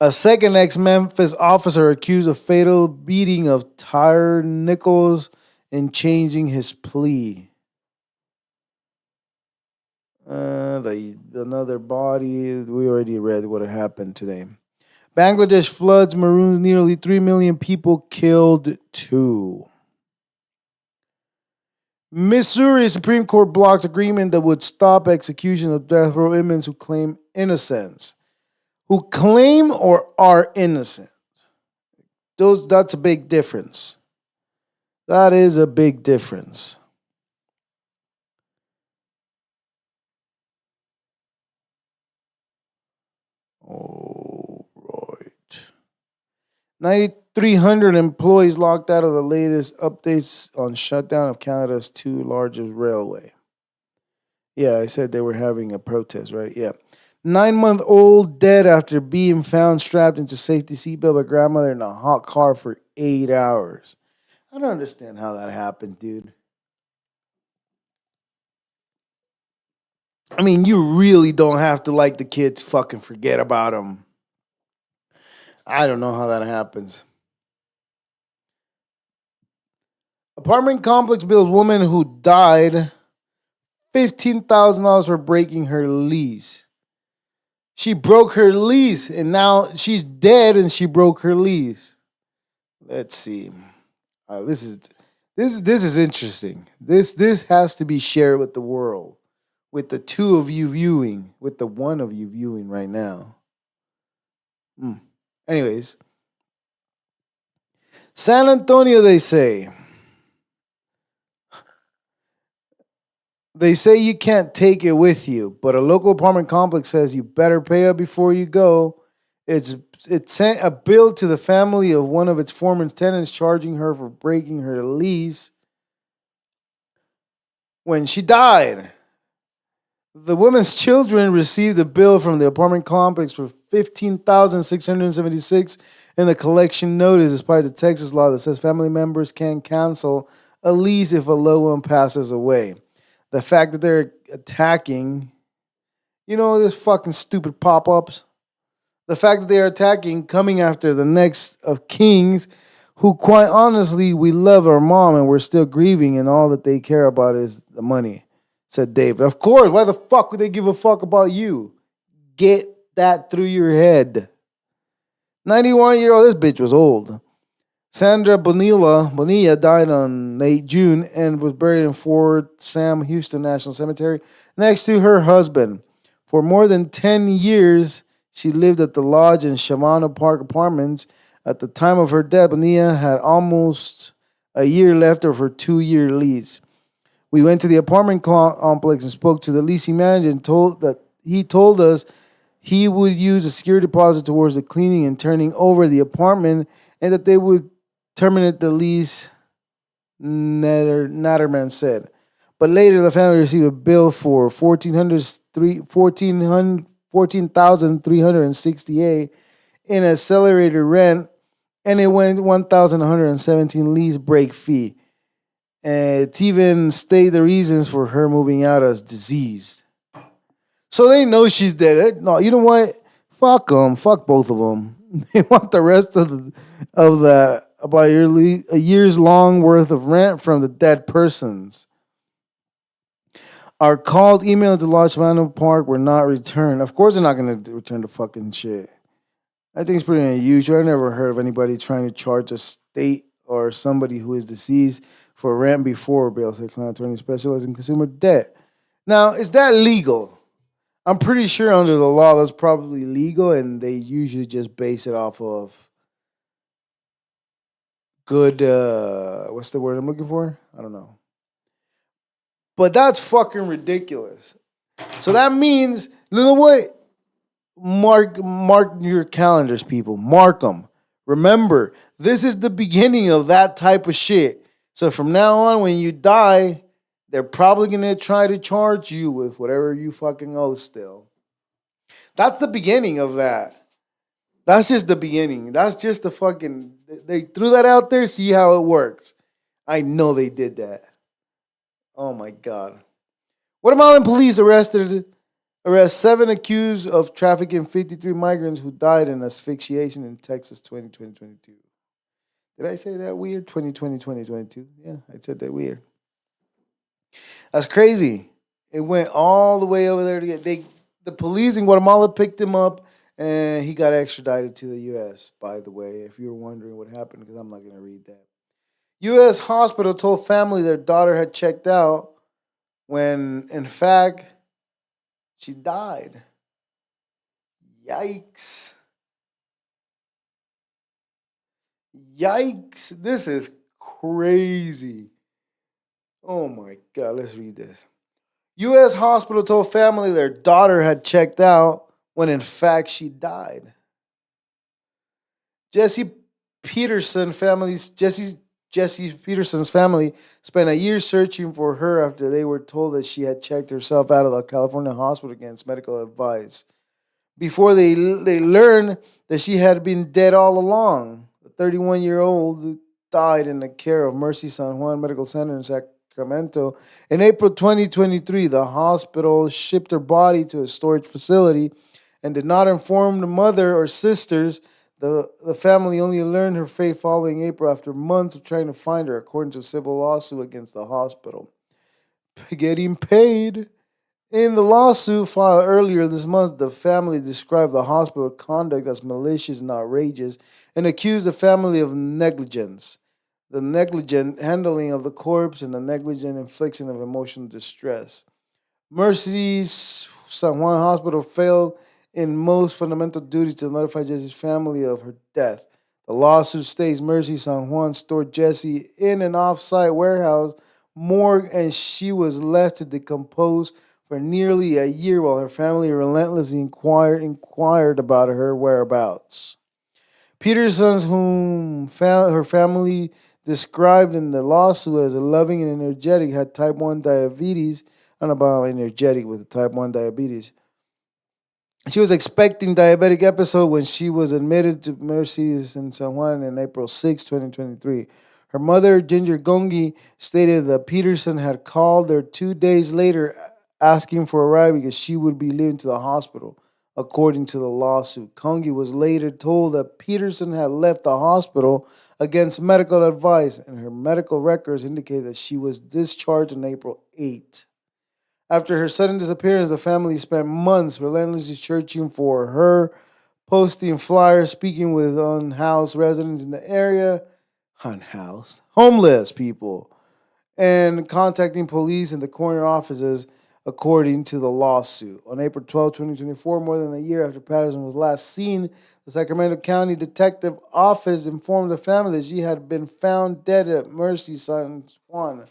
A second ex-Memphis officer accused of fatal beating of Tyre Nichols and changing his plea. Another body. We already read what happened today. Bangladesh floods maroons nearly 3 million people, killed 2. Missouri Supreme Court blocks agreement that would stop execution of death row inmates who claim innocence. Who claim or are innocent. That's a big difference. That is a big difference. All right. 9,300 employees locked out of the latest updates on shutdown of Canada's 2 largest railway. Yeah, I said they were having a protest, right? Yeah. 9-month-old dead after being found strapped into safety seatbelt by grandmother in a hot car for 8 hours. I don't understand how that happened, dude. I mean, you really don't have to like the kids. Fucking forget about them. I don't know how that happens. Apartment complex built woman who died $15,000 for breaking her lease. She broke her lease and now she's dead and she broke her lease. Let's see. This is interesting. This has to be shared with the world, with the 2 of you viewing, with the 1 of you viewing right now. Anyways, San Antonio, they say you can't take it with you, but a local apartment complex says you better pay up before you go. It sent a bill to the family of one of its former tenants, charging her for breaking her lease when she died. The woman's children received a bill from the apartment complex for $15,676 in the collection notice, despite the Texas law that says family members can cancel a lease if a loved one passes away. The fact that they're attacking, this fucking stupid pop-ups. The fact that they are attacking, coming after the next of kings, who quite honestly, we love our mom and we're still grieving, and all that they care about is the money, said David. Of course, why the fuck would they give a fuck about you? Get that through your head. 91-year-old, this bitch was old. Sandra Bonilla died on late June and was buried in Fort Sam Houston National Cemetery next to her husband. For more than 10 years, she lived at the Lodge in Shavana Park Apartments. At the time of her death, Bonilla had almost a year left of her 2-year lease. We went to the apartment complex and spoke to the leasing manager and told us he would use a security deposit towards the cleaning and turning over the apartment, and that they would terminate the lease, Natterman said. But later, the family received a bill for $14,368 in accelerated rent, and it went $1,117 lease break fee. And it even stated the reasons for her moving out as diseased. So they know she's dead. No, you know what? Fuck them. Fuck both of them. They want the rest of that about a year's long worth of rent from the dead persons. Our calls, emailed to Lodge Manor Park were not returned. Of course, they're not going to return the fucking shit. I think it's pretty unusual. I never heard of anybody trying to charge a state or somebody who is deceased for rent before bail. Said client attorney specializing in consumer debt. Now, is that legal? I'm pretty sure under the law that's probably legal, and they usually just base it off of good, what's the word I'm looking for? I don't know. But that's fucking ridiculous. So that means, you know what? Mark your calendars, people. Mark them. Remember, this is the beginning of that type of shit. So from now on, when you die, they're probably going to try to charge you with whatever you fucking owe still. That's the beginning of that. That's just the beginning. That's just the fucking... They threw that out there, see how it works. I know they did that. Oh, my God. Guatemalan police arrested Arrest 7 accused of trafficking 53 migrants who died in asphyxiation in Texas 2022. Did I say that weird? 2020, 2022. Yeah, I said that weird. That's crazy. It went all the way over there to get the police in Guatemala picked him up and he got extradited to the US, by the way, if you were wondering what happened, because I'm not gonna read that. US hospital told family their daughter had checked out when in fact she died. Yikes. Yikes. This is crazy. Oh my God. Let's read this. U.S. hospital told family their daughter had checked out when in fact she died. Jesse Jesse Peterson's family spent a year searching for her after they were told that she had checked herself out of the California hospital against medical advice. Before they learned that she had been dead all along. The 31-year-old died in the care of Mercy San Juan Medical Center in Sacramento. In April 2023, the hospital shipped her body to a storage facility and did not inform the mother or sisters. The family only learned her fate following April after months of trying to find her, according to a civil lawsuit against the hospital. Getting paid. In the lawsuit filed earlier this month, the family described the hospital conduct as malicious and outrageous and accused the family of negligence, the negligent handling of the corpse, and the negligent infliction of emotional distress. Mercy's San Juan Hospital failed in most fundamental duties to notify Jesse's family of her death. The lawsuit states Mercy San Juan stored Jesse in an off-site warehouse morgue and she was left to decompose for nearly a year while her family relentlessly inquired about her whereabouts. Petersons, whom her family described in the lawsuit as a loving and energetic, had type 1 diabetes. I don't know about energetic with type 1 diabetes. She was expecting diabetic episode when she was admitted to Mercy's in San Juan in April 6, 2023. Her mother, Ginger Gongi, stated that Peterson had called her 2 days later asking for a ride because she would be leaving to the hospital, according to the lawsuit. Gongi was later told that Peterson had left the hospital against medical advice, and her medical records indicate that she was discharged on April 8. After her sudden disappearance, the family spent months relentlessly searching for her, posting flyers, speaking with unhoused residents in the area, unhoused, homeless people, and contacting police and the coroner offices, according to the lawsuit. On April 12, 2024, more than a year after Patterson was last seen, the Sacramento County Detective Office informed the family that she had been found dead at Mercy San Juan.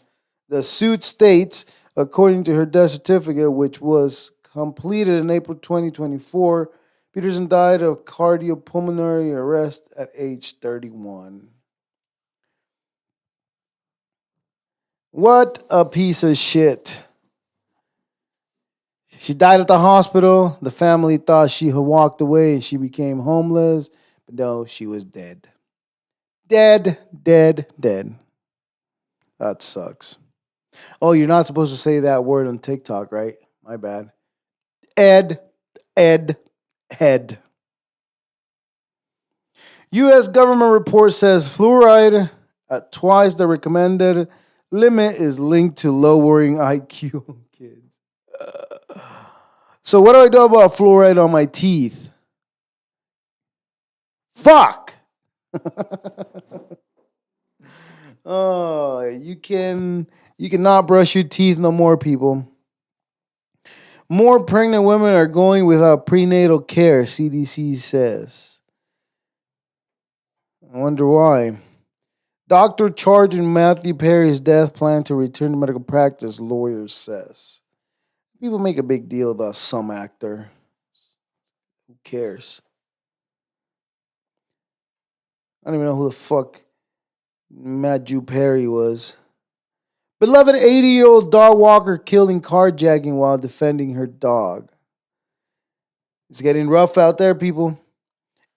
The suit states, according to her death certificate, which was completed in April 2024, Peterson died of cardiopulmonary arrest at age 31. What a piece of shit. She died at the hospital. The family thought she had walked away and she became homeless. But no, she was dead. Dead, dead, dead. That sucks. Oh, you're not supposed to say that word on TikTok, right? My bad. Ed, Ed, Head. U.S. government report says fluoride at twice the recommended limit is linked to lowering IQ in kids. So what do I do about fluoride on my teeth? Fuck. Oh, you cannot brush your teeth no more, people. More pregnant women are going without prenatal care, CDC says. I wonder why. Doctor charging Matthew Perry's death plan to return to medical practice, lawyer says. People make a big deal about some actor. Who cares? I don't even know who the fuck Matthew Perry was. Beloved 80-year-old dog walker killed in carjacking while defending her dog. It's getting rough out there, people.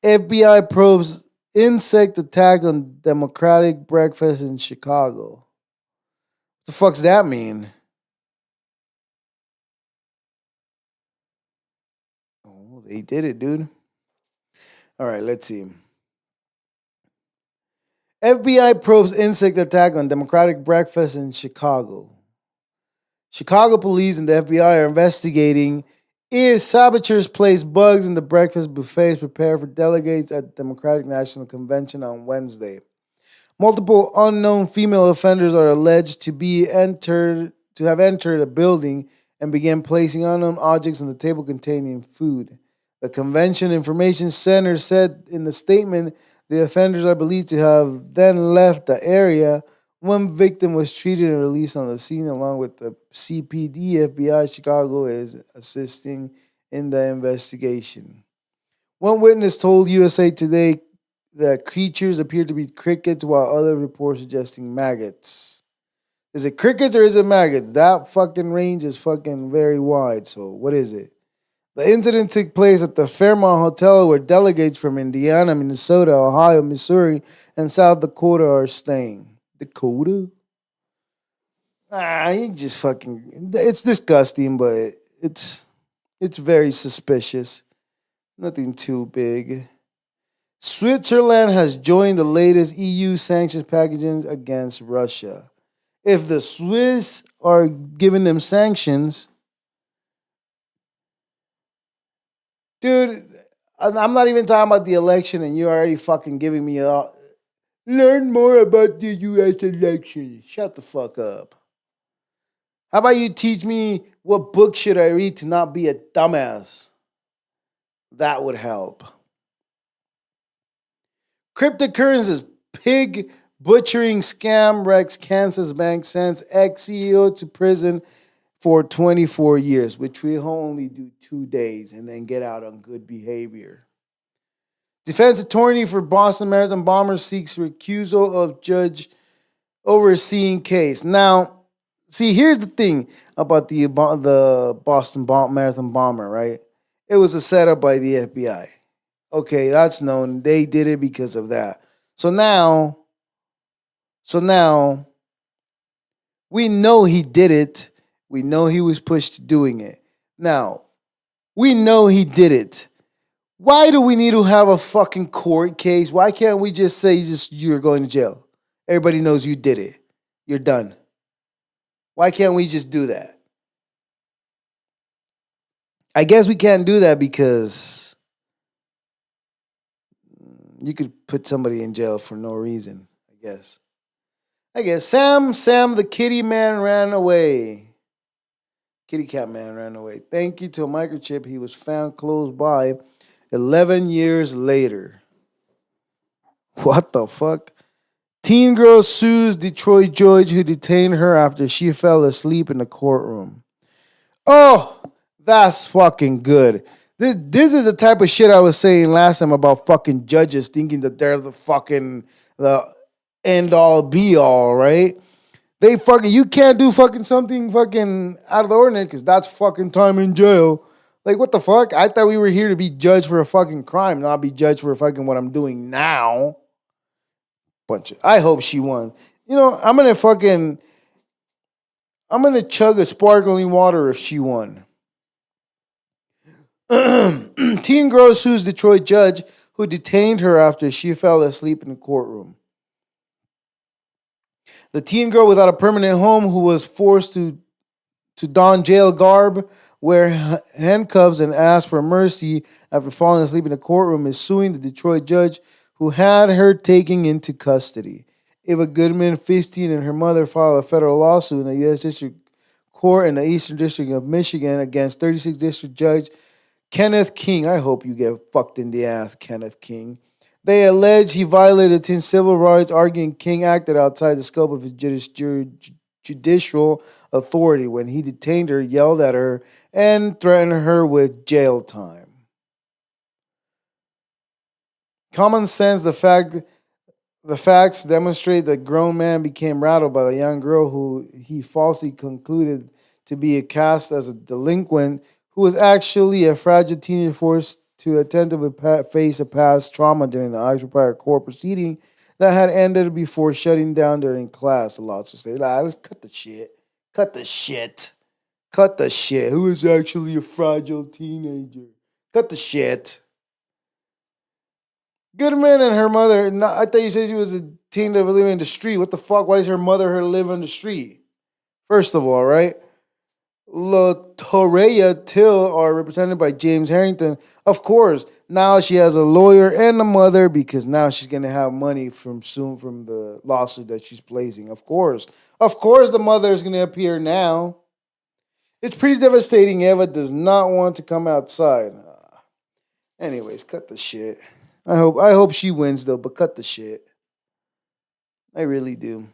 FBI probes insect attack on Democratic breakfast in Chicago. What the fuck's that mean? They did it, dude. All right, let's see. FBI probes insect attack on Democratic breakfast in Chicago. Chicago police and the FBI are investigating if saboteurs placed bugs in the breakfast buffets prepared for delegates at the Democratic National Convention on Wednesday. Multiple unknown female offenders are alleged to have entered a building and began placing unknown objects on the table containing food. The Convention Information Center said in a statement the offenders are believed to have then left the area. One victim was treated and released on the scene along with the CPD. FBI Chicago is assisting in the investigation. One witness told USA Today that creatures appear to be crickets, while other reports suggesting maggots. Is it crickets or is it maggots? That fucking range is fucking very wide. So what is it? The incident took place at the Fairmont Hotel where delegates from Indiana, Minnesota, Ohio, Missouri, and South Dakota are staying. Dakota? You just fucking. It's disgusting, but it's very suspicious. Nothing too big. Switzerland has joined the latest EU sanctions packages against Russia. If the Swiss are giving them sanctions, dude, I'm not even talking about the election, and you're already fucking giving me a learn more about the U.S. election. Shut the fuck up. How about you teach me what book should I read to not be a dumbass? That would help. Cryptocurrencies, pig butchering scam wrecks Kansas bank sends ex CEO to prison for 24 years, which we only do 2 days and then get out on good behavior. Defense attorney for Boston Marathon bomber seeks recusal of judge overseeing case. Now, see, here's the thing about the Marathon bomber, right? It was a setup by the FBI. Okay, that's known. They did it because of that. So now, so now, we know he did it. We know he was pushed to doing it. Now, we know he did it. Why do we need to have a fucking court case? Why can't we just say you're going to jail? Everybody knows you did it. You're done. Why can't we just do that? I guess we can't do that because you could put somebody in jail for no reason, I guess. Sam the kitty man ran away. Kitty cat man ran away. Thank you to a microchip, he was found close by 11 years later. What the fuck? Teen girl sues Detroit judge who detained her after she fell asleep in the courtroom. Oh, that's fucking good. This is the type of shit I was saying last time about fucking judges thinking that they're the end all be all, right? They fucking you can't do fucking something fucking out of the ordinary because that's fucking time in jail. Like what the fuck? I thought we were here to be judged for a fucking crime, not be judged for fucking what I'm doing now. I hope she won. I'm gonna chug a sparkling water if she won. Teen girl sues Detroit judge who detained her after she fell asleep in the courtroom. The teen girl without a permanent home who was forced to don jail garb, wear handcuffs, and ask for mercy after falling asleep in the courtroom is suing the Detroit judge who had her taken into custody. Ava Goodman, 15, and her mother filed a federal lawsuit in the U.S. District Court in the Eastern District of Michigan against 36th District Judge Kenneth King. I hope you get fucked in the ass, Kenneth King. They allege he violated teen civil rights, arguing King acted outside the scope of his judicial authority when he detained her, yelled at her, and threatened her with jail time. Common sense, the facts demonstrate that grown man became rattled by the young girl who he falsely concluded to be cast as a delinquent who was actually a fragile teenager forced to attentively face a past trauma during the actual prior court proceeding that had ended before shutting down during class. The law to say, let's cut the shit. Cut the shit. Cut the shit. Who is actually a fragile teenager? Cut the shit. Goodman and her mother. No, I thought you said she was a teen that was living in the street. What the fuck? Why is her mother her live on the street? First of all, right? La Torreya Till are represented by James Harrington. Of course, now she has a lawyer and a mother because now she's gonna have money from soon from the lawsuit that she's placing. Of course, the mother is gonna appear now. It's pretty devastating. Eva does not want to come outside. Anyways, cut the shit. I hope she wins though, but cut the shit. I really do.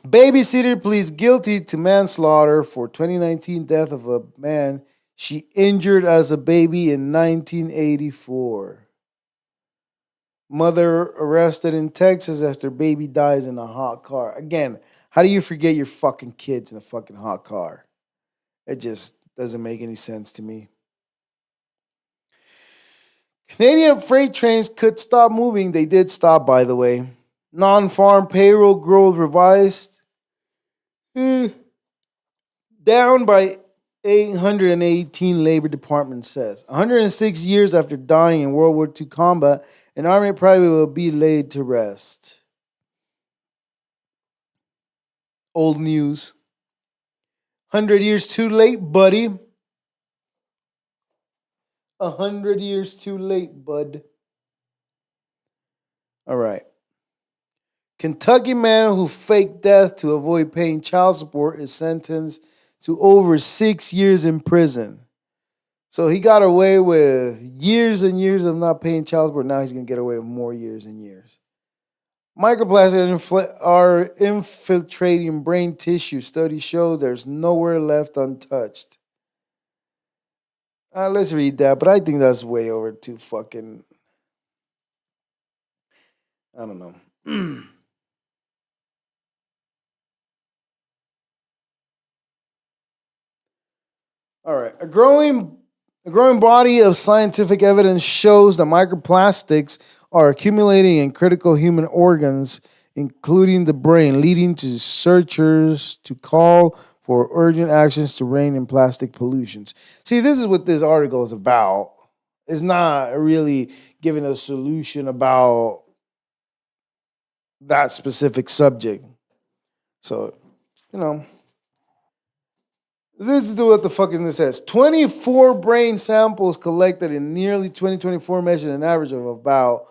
Babysitter pleads guilty to manslaughter for 2019 death of a man she injured as a baby in 1984. Mother arrested in Texas after baby dies in a hot car. Again, how do you forget your fucking kids in a fucking hot car? It just doesn't make any sense to me. Canadian freight trains could stop moving. They did stop, by the way. Non farm payroll growth revised. Eh, down by 818, Labor Department says. 106 years after dying in World War II combat, an Army private will be laid to rest. Old news. 100 years too late, buddy. 100 years too late, bud. All right. Kentucky man who faked death to avoid paying child support is sentenced to over 6 years in prison. So he got away with years and years of not paying child support. Now he's going to get away with more years and years. Microplastics are infiltrating brain tissue. Studies show there's nowhere left untouched. Let's read that, but I think that's way over too fucking. I don't know. All right. A growing body of scientific evidence shows that microplastics are accumulating in critical human organs, including the brain, leading to researchers to call for urgent actions to rein in plastic pollutions. See, this is what this article is about. It's not really giving a solution about that specific subject. So, you know. This is what the fuck is this says. 24 brain samples collected in nearly 2024 measured an average of about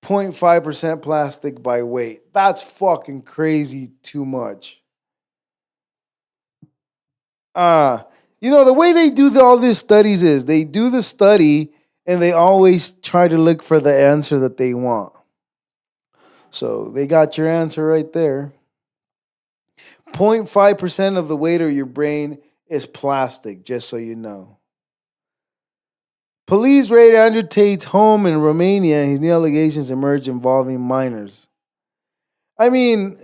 0.5% plastic by weight. That's fucking crazy too much. The way they do all these studies is they do the study and they always try to look for the answer that they want. So they got your answer right there. 0.5% of the weight of your brain is plastic, just so you know. Police raid Andrew Tate's home in Romania. His new allegations emerge involving minors. I mean,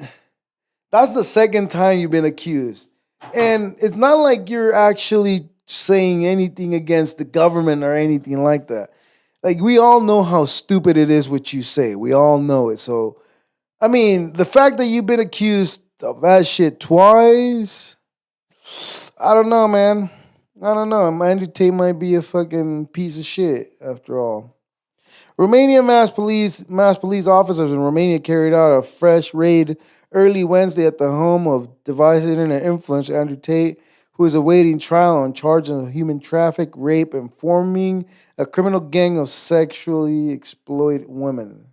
that's the second time you've been accused. And it's not like you're actually saying anything against the government or anything like that. Like, we all know how stupid it is what you say. We all know it. So, I mean, the fact that you've been accused of that shit twice, I don't know, man. I don't know. Andrew Tate might be a fucking piece of shit after all. Romanian mass police officers in Romania carried out a fresh raid early Wednesday at the home of devised internet influencer Andrew Tate, who is awaiting trial on charges of human traffic, rape, and forming a criminal gang of sexually exploited women.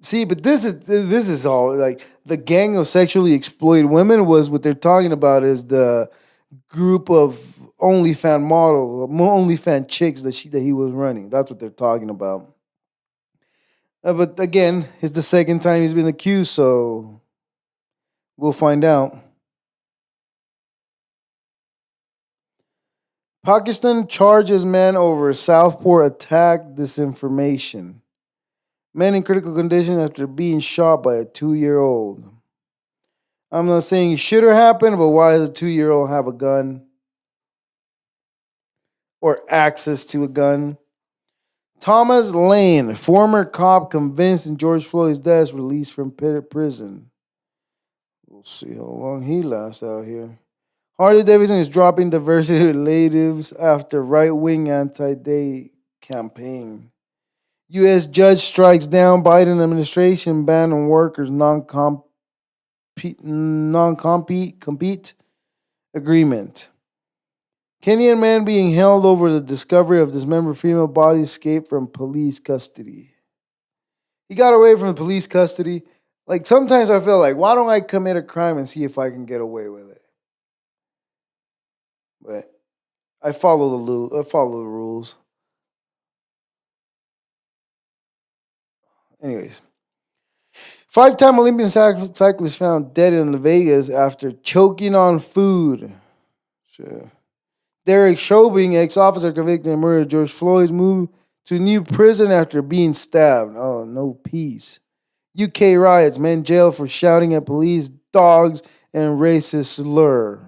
See, but this is all like the gang of sexually exploited women was what they're talking about is the group of OnlyFan chicks that he was running. That's what they're talking about. But again, it's the second time he's been accused, so we'll find out. Pakistan charges man over Southport attack disinformation. Man in critical condition after being shot by a 2-year-old. I'm not saying it should have happened, but why does a 2-year-old have a gun? Or access to a gun? Thomas Lane, former cop convinced in George Floyd's death, released from prison. We'll see how long he lasts out here. Harley Davidson is dropping diversity relatives after right-wing anti-day campaign. U.S. judge strikes down Biden administration ban on workers non-compete agreement. Kenyan man being held over the discovery of dismembered female body escaped from police custody. He got away from the police custody. Like sometimes I feel like, why don't I commit a crime and see if I can get away with it? But I follow I follow the rules. Anyways, five-time Olympian cyclist found dead in Vegas after choking on food. Sure. Derek Chauvin, ex-officer convicted in murder of George Floyd, moved to new prison after being stabbed. Oh, no peace. UK riots, men jailed for shouting at police, dogs, and racist slur.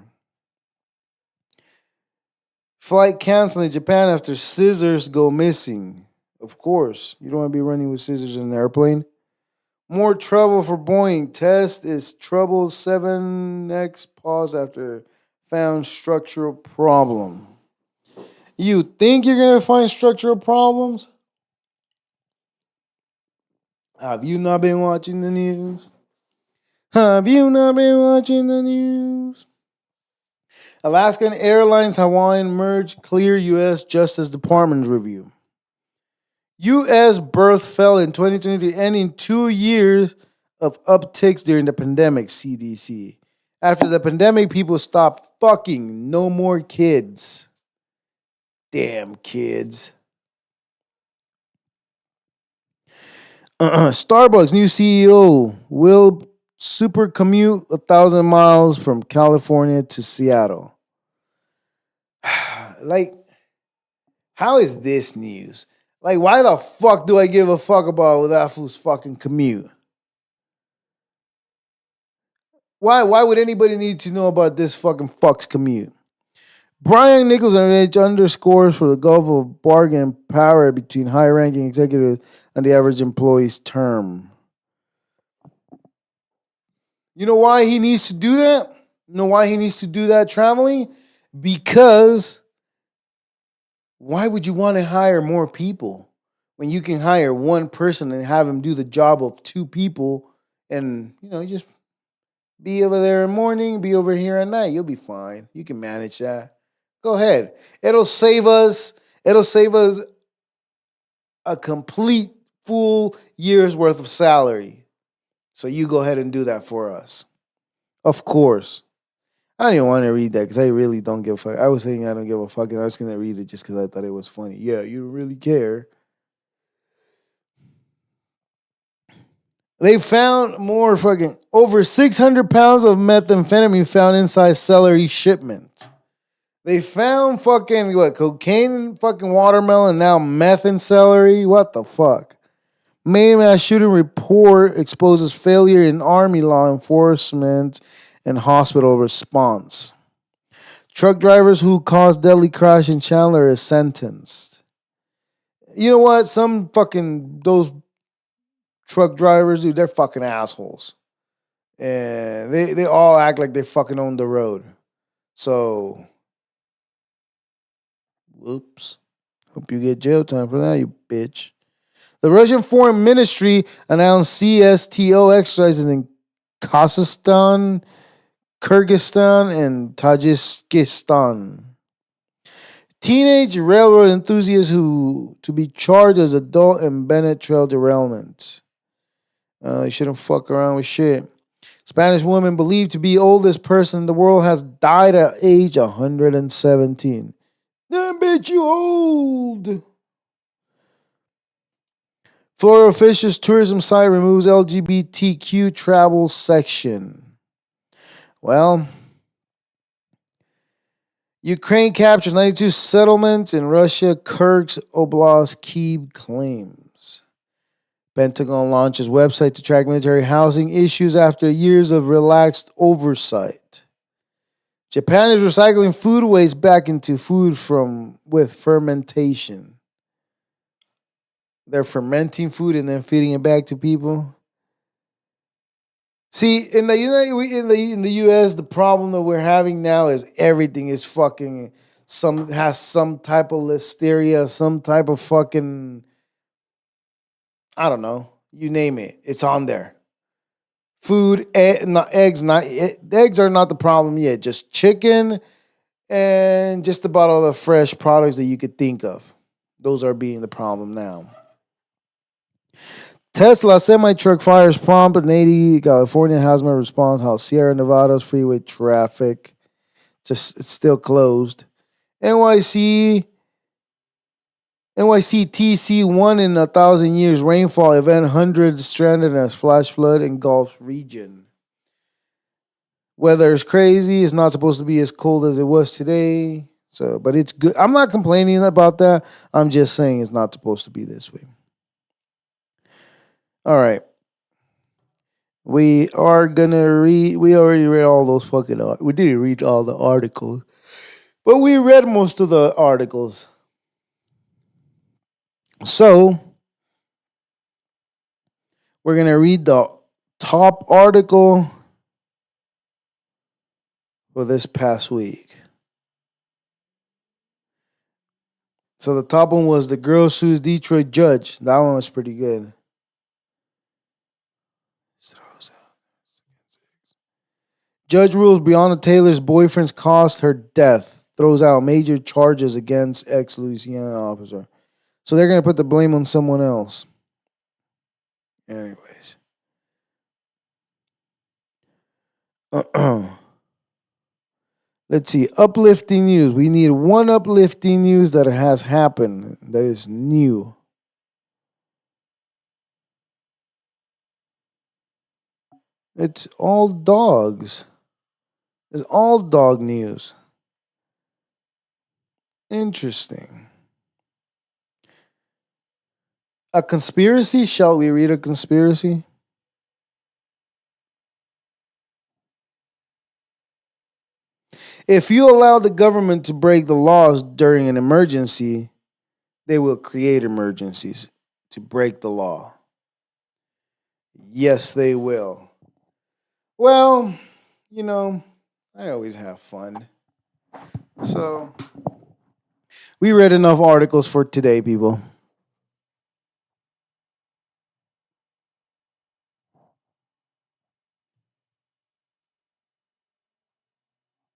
Flight canceled in Japan after scissors go missing. Of course, you don't want to be running with scissors in an airplane. More trouble for Boeing. Test is trouble 7X pause after found structural problem. You think you're going to find structural problems? Have you not been watching the news? Have you not been watching the news? Alaskan Airlines Hawaiian merge clear U.S. Justice Department review. U.S. birth fell in 2023, ending 2 years of upticks during the pandemic, CDC. After the pandemic, people stopped fucking. No more kids. Damn kids. Starbucks new CEO will super commute 1,000 miles from California to Seattle. Like, how is this news? Like, why the fuck do I give a fuck about that fool's fucking commute? Why would anybody need to know about this fucking fuck's commute? Brian Nichols underscores for the gulf of bargain power between high-ranking executives and the average employee's term. You know why he needs to do that? You know why he needs to do that traveling? Because why would you want to hire more people when you can hire one person and have him do the job of two people and, just be over there in the morning, be over here at night. You'll be fine. You can manage that. Go ahead. It'll save us a complete full year's worth of salary. So you go ahead and do that for us. Of course. I don't even want to read that because I really don't give a fuck. I was saying I don't give a fuck and I was going to read it just because I thought it was funny. Yeah, you don't really care. They found more fucking over 600 pounds of methamphetamine found inside celery shipment. They found fucking cocaine, fucking watermelon, now meth in celery. What the fuck? Main mass shooting report exposes failure in Army law enforcement and hospital response. Truck drivers who caused deadly crash in Chandler is sentenced. You know what? Those truck drivers, dude, they're fucking assholes. And they all act like they fucking own the road. So, whoops. Hope you get jail time for that, you bitch. The Russian Foreign Ministry announced CSTO exercises in Kazakhstan, Kyrgyzstan, and Tajikistan. Teenage railroad enthusiasts who to be charged as adult in Bennett Trail derailment. You shouldn't fuck around with shit. Spanish woman believed to be oldest person in the world has died at age 117. Damn bitch, you old. Florida officials tourism site removes LGBTQ travel section. Well, Ukraine captures 92 settlements in Russia, Kursk Oblast, Kyiv claims. Pentagon launches website to track military housing issues after years of relaxed oversight. Japan is recycling food waste back into food with fermentation. They're fermenting food and then feeding it back to people. See, in the in the U.S., the problem that we're having now is everything is fucking some has some type of listeria, some type of fucking I don't know, you name it, it's on there. Food, not eggs, eggs are not the problem yet. Just chicken and just about all the fresh products that you could think of. Those are being the problem now. Tesla semi truck fires prompt in 80 California hazmat response. How Sierra Nevada's freeway traffic just it's still closed. NYC NYCTC one in 1,000 years rainfall event. Hundreds stranded in a flash flood in Gulf region. Weather is crazy. It's not supposed to be as cold as it was today. So, but it's good. I'm not complaining about that. I'm just saying it's not supposed to be this way. All right. We are gonna read. We already read all those fucking. We didn't read all the articles, but we read most of the articles. So we're gonna read the top article for this past week. So the top one was the girl sues Detroit judge. That one was pretty good. Judge rules Breonna Taylor's boyfriend's caused her death. Throws out major charges against ex-Louisiana officer. So they're going to put the blame on someone else. Anyways. Let's see. Uplifting news. We need one uplifting news that has happened that is new. It's all dogs. It's all dog news. Interesting. A conspiracy? Shall we read a conspiracy? If you allow the government to break the laws during an emergency, they will create emergencies to break the law. Yes, they will. Well, you know, I always have fun. So, we read enough articles for today, people.